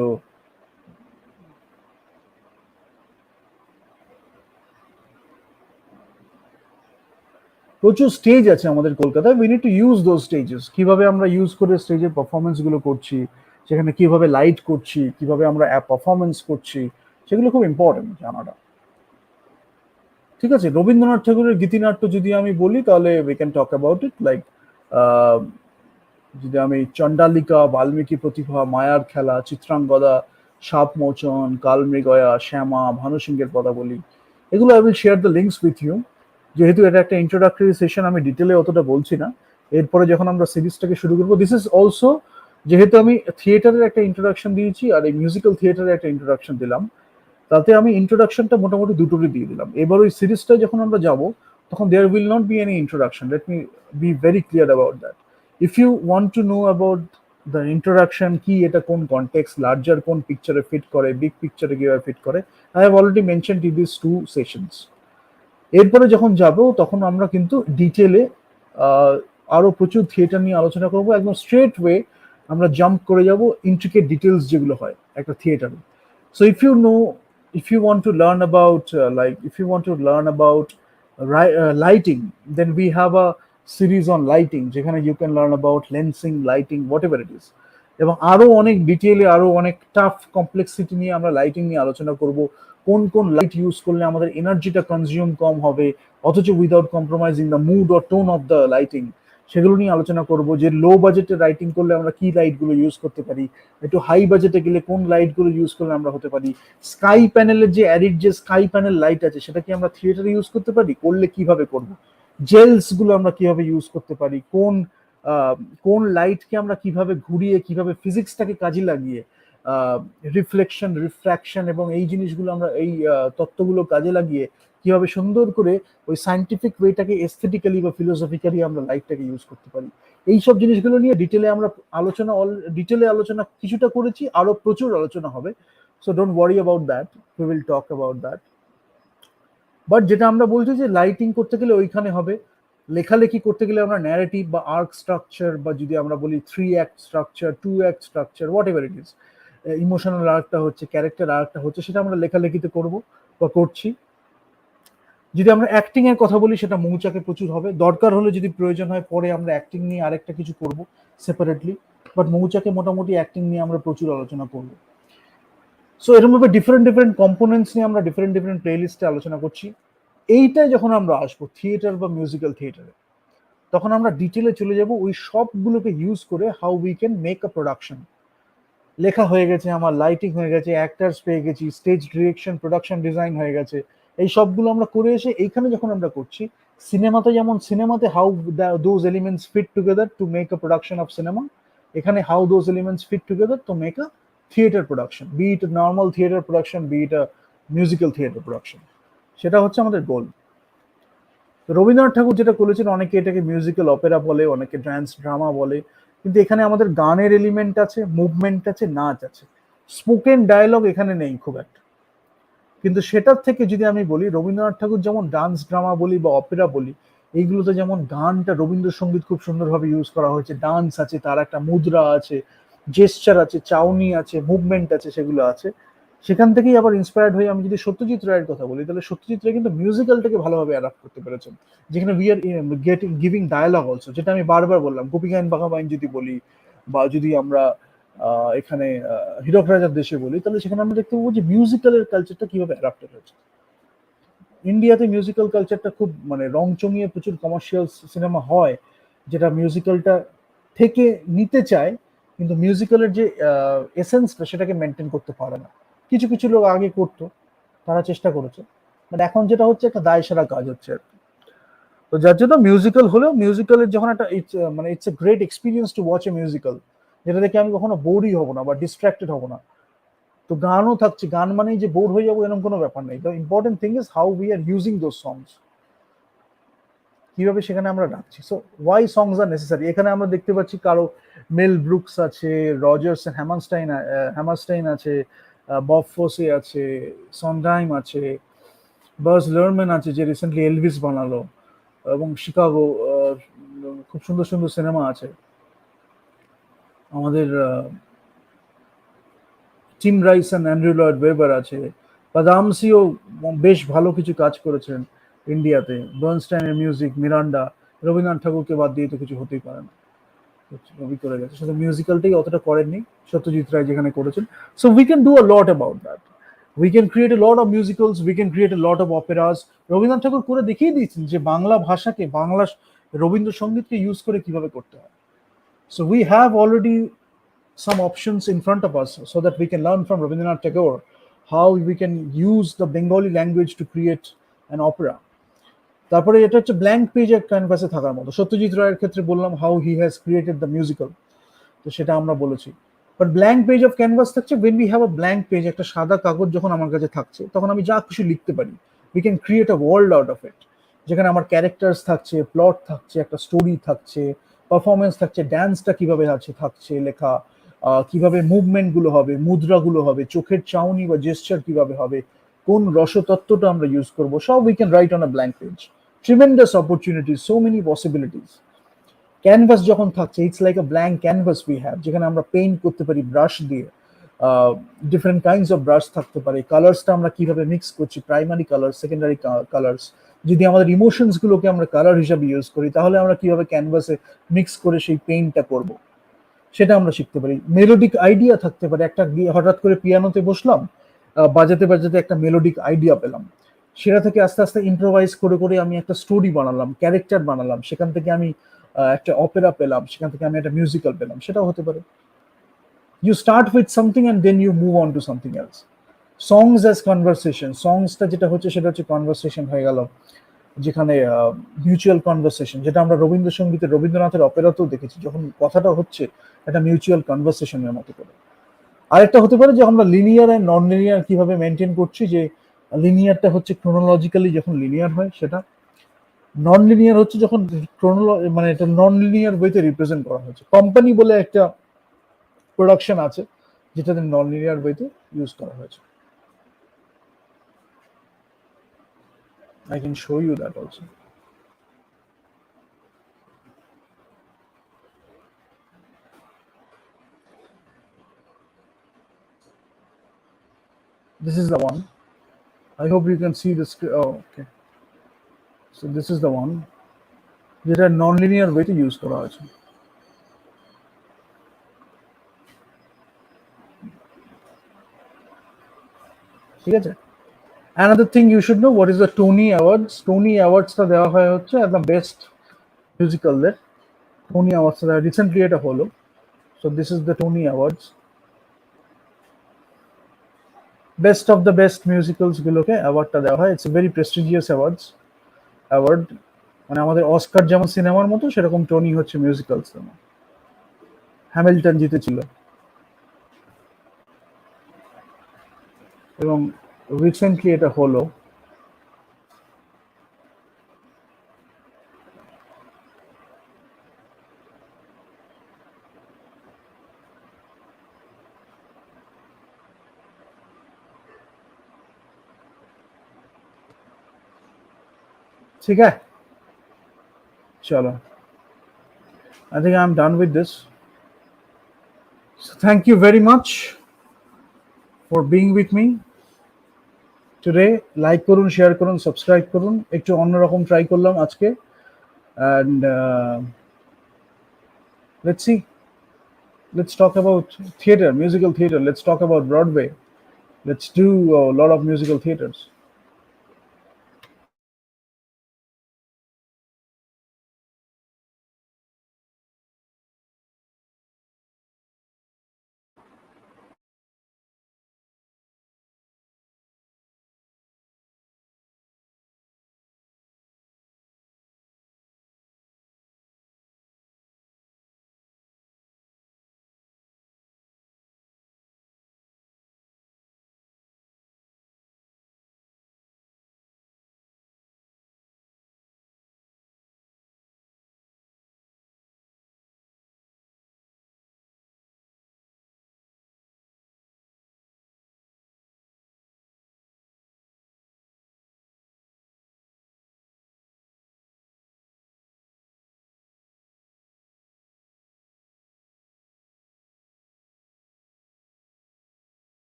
প্রচুর স্টেজ আছে আমাদের কলকাতায়। We need to use those stages. কিভাবে আমরা ইউজ করে স্টেজের পারফরমেন্স গুলো করছি, সেখানে কিভাবে লাইট করছি, কিভাবে আমরা পারফরমেন্স করছি, সেগুলো খুব ইম্পর্টেন্ট জানাটা। ঠিক আছে, রবীন্দ্রনাথ ঠাকুরের গীতিনাট্য যদি আমি বলি, তাহলে we can talk about it like, যদি আমি চণ্ডালিকা, বাল্মীকি প্রতিভা, মায়ার খেলা, চিত্রাঙ্গদা, সাপ মোচন, কালমৃগয়া, শ্যামা, ভানু সিংহের কথা বলি, এগুলো I will share the links with you. যেহেতু এটা একটা ইন্ট্রোডাক্টরি সেশন, আমি ডিটেলে অতটা বলছি না। এরপরে যখন আমরা সিরিজটাকে শুরু করবো, দিস ইজ অলসো, যেহেতু আমি থিয়েটারের একটা ইন্ট্রোডাকশন দিয়েছি আর এই মিউজিক্যাল থিয়েটারের একটা ইন্ট্রোডাকশন দিলাম, তাতে আমি ইন্ট্রোডাকশনটা মোটামুটি দুটোরই দিয়ে দিলাম। এবার ওই সিরিজটা যখন আমরা যাব, তখন there will not be any introduction, let me be very clear about that. If you want to know about the introduction, কি এটা কোন কনটেক্সট, লার্জার কোন পিকচারে ফিট করে, বিগ পিকচারে কিভাবে ফিট করে, I have already mentioned in this two sessions. এরপরে যখন যাব, তখন আমরা কিন্তু ডিটেলে আরো প্রচুর থিয়েটার নিয়ে আলোচনা করব। একদম স্ট্রেট ওয়ে আমরা জাম্প করে যাব ইন্ট্রিকেট ডিটেলস যেগুলো হয় একটা থিয়েটারে। So if you know if you want to learn about if you want to learn about lighting, then we have a series on lighting যেখানে you can learn about lensing, lighting, whatever it is. এবং আরো অনেক ডিটেইলে, আরো অনেক tough complexity নিয়ে আমরা lighting নিয়ে আলোচনা করব। কোন কোন লাইট ইউজ করলে আমাদের এনার্জিটা কনজিউম কম হবে, অথচ without compromising the mood or tone of the lighting, সেগুলো নিয়ে আলোচনা করব। যে লো বাজেটে লাইটিং করলে আমরা কি লাইটগুলো ইউজ করতে পারি, একটু হাই বাজেটে গেলে কোন লাইটগুলো ইউজ করলে আমরা হতে পারি। স্কাই প্যানেলের যে অ্যারিড যে স্কাই প্যানেল লাইট আছে, সেটা কি আমরা থিয়েটারে ইউজ করতে পারি, করলে কিভাবে করব। জেলস গুলো আমরা কিভাবে ইউজ করতে পারি, কোন কোন লাইটকে আমরা কিভাবে ঘুরিয়ে, কিভাবে ফিজিক্সটাকে কাজে লাগিয়ে রিফ্লেকশন, রিফ্র্যাকশন এবং এই জিনিসগুলো আমরা এই তত্ত্বগুলো কাজে লাগিয়ে কিভাবে সুন্দর করে ওই সায়েন্টিফিক ওয়েটাকে এস্থেটিক্যালি বা ফিলোসফিক্যালি আমরা লাইটটাকে ইউজ করতে পারি। এইসব জিনিসগুলো নিয়ে ডিটেলে আলোচনা কিছুটা করেছি, আরো প্রচুর আলোচনা হবে। So don't worry about that, we will talk about that. But যেটা আমরা বলছি যে লাইটিং করতে গেলে ওইখানে হবে, লেখালেখি করতে গেলে আমরা ন্যারেটিভ বা আর্ক স্ট্রাকচার, বা যদি আমরা বলি 3 act structure, 2 act structure, whatever it is, emotional আর্কটা হচ্ছে, ক্যারেক্টার আর্কটা হচ্ছে, সেটা আমরা লেখালেখিতে করব বা করছি। যদি আমরা অ্যাক্টিং এর কথা বলি, সেটা মৌচাকে প্রচুর হবে। দরকার হলে যদি প্রয়োজন হয় পরে আমরা অ্যাক্টিং নিয়ে আরেকটা কিছু করব সেপারেটলি, বাট মৌচাকে মোটামুটি অ্যাক্টিং নিয়ে আমরা প্রচুর আলোচনা করব। সো এরকম ভাবে ডিফারেন্ট ডিফারেন্ট কম্পোনেন্টস নিয়ে আমরা ডিফারেন্ট ডিফারেন্ট প্লেলিস্টে আলোচনা করছি। এইটাই যখন আমরা আসবো থিয়েটার বা মিউজিক্যাল থিয়েটারে, তখন আমরা ডিটেলে চলে যাব ওই সবগুলোকে ইউজ করে how we can make a production. লেখা হয়ে গেছে আমার, লাইটিং হয়ে গেছে, অ্যাক্টার্স পেয়ে গেছি, স্টেজ ডিরেকশন, প্রোডাকশন ডিজাইন হয়ে গেছে, এই সবগুলো আমরা করে এসে এইখানে যখন আমরা করছি, সিনেমাতে যেমন সিনেমাতে how those elements fit together to make a production of cinema, এখানে how those elements fit together to make a theatre production, be it normal theatre production, be it a musical theatre production. সেটা হচ্ছে আমাদের গোল। রবীন্দ্রনাথ ঠাকুর যেটা করেছেন, অনেকে এটাকে musical Opera বলে, অনেকে ডান্স ড্রামা বলে, কিন্তু এখানে আমাদের গানের এলিমেন্ট আছে, মুভমেন্ট আছে, নাচ আছে। স্পোকেন ডায়ালগ এখানে নেই খুব একটা, কিন্তু সেটার থেকে যদি আমি বলি, রবীন্দ্রনাথ ঠাকুর যেমন ডান্স ড্রামা বলি বা অপেরা বলি, এইগুলোতে যেমন গানটা, রবীন্দ্রসঙ্গীত খুব সুন্দরভাবে ইউজ করা হয়েছে, ডান্স আছে, তার একটা মুদ্রা আছে, জেস্চার আছে, চাউনি আছে, মুভমেন্ট আছে, সেগুলো আছে। সেখান থেকেই আবার ইন্সপায়ার্ড হয়ে আমি যদি সত্যজিৎ রায়ের কথা বলি, তাহলে সত্যজিৎ রায় কিন্তু মিউজিক্যালটাকে ভালোভাবে অ্যাডাপ্ট করতে পেরেছেন, যেখানে we are giving dialogue also, যেটা আমি বারবার বললাম। গোপীগাইন বাঘাবাইন যদি বলি, বা যদি আমরা এখানে হীরক রাজার দেশে বলি, তাহলে সেখানে আমরা দেখতে পাবো যে মিউজিক্যালের কালচারটা কিভাবে অ্যাডাপ্টেড হয়েছে। ইন্ডিয়াতে মিউজিক্যাল কালচারটা খুব মানে রং চঙিয়ে প্রচুর কমার্শিয়াল সিনেমা হয়, যেটা মিউজিক্যালটা থেকে নিতে চায়, কিন্তু মিউজিক্যালের যে এসেন্সটা সেটাকে মেনটেন করতে পারে না। কিছু কিছু লোক আগে করতো, তারা চেষ্টা করেছে, বাট এখন যেটা হচ্ছে একটা দায় সারা কাজ হচ্ছে আর কি। তো যার জন্য মিউজিক্যাল হলেও, মিউজিক্যালের যখন একটা it's a great experience to watch A musical, যেটা দেখে আমি কখনো বোরই হব না বা ডিস্ট্রাক্টেড হব না। তো গানও থাকছে, গান মানেই যে বোর হয়ে যাবো এরকম কোনো ব্যাপার নেই। The important thing is how we are using those songs, কিভাবে সেখানে আমরা রাখছি। So why songs are necessary, এখানে আমরা দেখতে পাচ্ছি কারো মেল ব্রুকস আছে, রজার্স হ্যামারস্টাইন আছে, বব ফোসে আছে, সন্ডাইম আছে, বাজ লারম্যান আছে, যে রিসেন্টলি এলভিস বানালো, এবং শিকাগো, খুব সুন্দর সুন্দর সিনেমা আছে। আমাদের team rice and Andrew Lloyd weber আছে, পাদামসিও বেশ ভালো কিছু কাজ করেছেন ইন্ডিয়াতে। বার্নস্টাইনের মিউজিক, মিরান্ডা, রবীন্দ্রনাথ ঠাকুরকে বাদ দিয়ে তো কিছু হতেই পারে না, রবি করে গেছে, শুধু মিউজিক্যালটাই অতটা করেননি, সত্যজিৎ রায় যেখানে করেছেন। So we can do a lot about that, we can create a lot of musicals, we can create a lot of operas. Rabindranath Tagore করে দেখিয়ে দিয়েছেন যে বাংলা ভাষাকে, বাংলা রবীন্দ্রসঙ্গীতকে ইউজ করে কিভাবে করতে হয়। So we have already some options in front of us so that we can learn from Rabindranath Tagore how we can use the Bengali language to create an opera. তারপরে এটা হচ্ছে ব্ল্যাঙ্ক পেজ এক ক্যানভাসে থাকার মতো। সত্যজিৎ রায়ের ক্ষেত্রে বললাম how he has created the musical, তো সেটা আমরা বলেছি। But blank page of canvas থাকছে, when we have a blank page, একটা সাদা কাগজ যখন আমার কাছে থাকছে, তখন আমি যা খুশি লিখতে পারি। we can create a world out of it, যেখানে আমার ক্যারেক্টার্স থাকছে, প্লট থাকছে, একটা স্টোরি থাকছে, পারফরমেন্স থাকছে, ড্যান্সটা কিভাবে আছে থাকছে লেখা, কিভাবে মুভমেন্ট গুলো হবে, মুদ্রাগুলো হবে, চোখের চাউনি বা জেস্টার কিভাবে হবে, কোন রসতত্ত্বটা আমরা ইউজ করব, সব we can write on a blank page. Tremendous opportunities, so many possibilities. Canvas যখন থাকছে, it's like a blank canvas we have, যেখানে আমরা পেইন্ট করতে পারি ব্রাশ দিয়ে, ডিফারেন্ট কাইন্ডস অফ ব্রাশ থাকতে পারে, কালার্সটা আমরা কিভাবে মিক্স করছি, প্রাইমারি কালার, সেকেন্ডারি কালার্স, যদি আমাদের ইমোশনস গুলোকে আমরা কালার হিসাবে ইউজ করি, তাহলে আমরা কিভাবে ক্যানভাসে মিক্স করে সেই পেইন্টটা করব, সেটা আমরা শিখতে পারি। মেলোডিক আইডিয়া থাকতে পারে, একটা হঠাৎ করে পিয়ানোতে বসলাম, বাজাতে বাজাতে একটা মেলোডিক আইডিয়া পেলাম, সেটা থেকে আস্তে আস্তে ইম্প্রোভাইজ করে করে আমি একটা স্টোরি বানালাম, ক্যারেক্টার বানালাম, সেখান থেকে আমি একটা অপেরা পেলাম, সেখান থেকে আমি একটা মিউজিক্যাল পেলাম, সেটাও হতে পারে। You start with something and then you move on to something else. Songs as conversation, সংসটা যেটা হচ্ছে সেটা হচ্ছে কনভারসেশন হয়ে গেল, যেখানে মিউচুয়াল কনভারসেশন, যেটা আমরা রবীন্দ্রসঙ্গীতে রবীন্দ্রনাথের অপেরাতেও দেখেছি, যখন কথাটা হচ্ছে একটা মিউচুয়াল কনভারসেশনের মতো করে। আরেকটা হতে পারে যে আমরা লিনিয়ার অ্যান্ড নন লিনিয়ার কিভাবে মেনটেন করছি, যে লিনিয়ারটা হচ্ছে ক্রোনোলজিক্যালি যখন লিনিয়ার হয় সেটা, নন লিনিয়ার হচ্ছে যখন মানে এটা নন লিনিয়ার ওয়েতে রিপ্রেজেন্ট করা হচ্ছে। কোম্পানি বলে একটা প্রোডাকশন আছে যেটাতে নন লিনিয়ার ওয়েতে ইউজ করা হয়েছে। I can show you that also. This is the one. I hope you can see the screen. Oh, okay. So this is the one যেটা নন লিনিয়ার ওয়েতে use করা হয়েছে, ঠিক আছে। Another thing you should know, what is the Tony Awards? Tony Awards টা দেওয়া হয় হচ্ছে at the best musicalদের, Tony Awards টা রিসেন্টলি এটা হলো। So this is the Tony Awards, best of the best musicals গুলোকে অ্যাওয়ার্ডটা দেওয়া হয়। It's a very prestigious award, মানে আমাদের অস্কার যেমন সিনেমার মতো, সেরকম টনি হচ্ছে মিউজিক্যালস। হ্যামিল্টন জিতেছিল, এবং রিসেন্টলি এটা হলো। ठीक है, चलो, I think I'm done with this. So thank you very much for being with me today. Like করুন, শেয়ার করুন, সাবস্ক্রাইব করুন। একটু অন্যরকম ট্রাই করলাম আজকে, and let's see, let's talk about theater, musical theater. Let's talk about Broadway. Let's do a lot of musical theaters.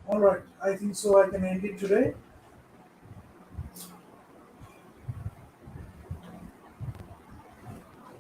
All right, I think so. I can end it today.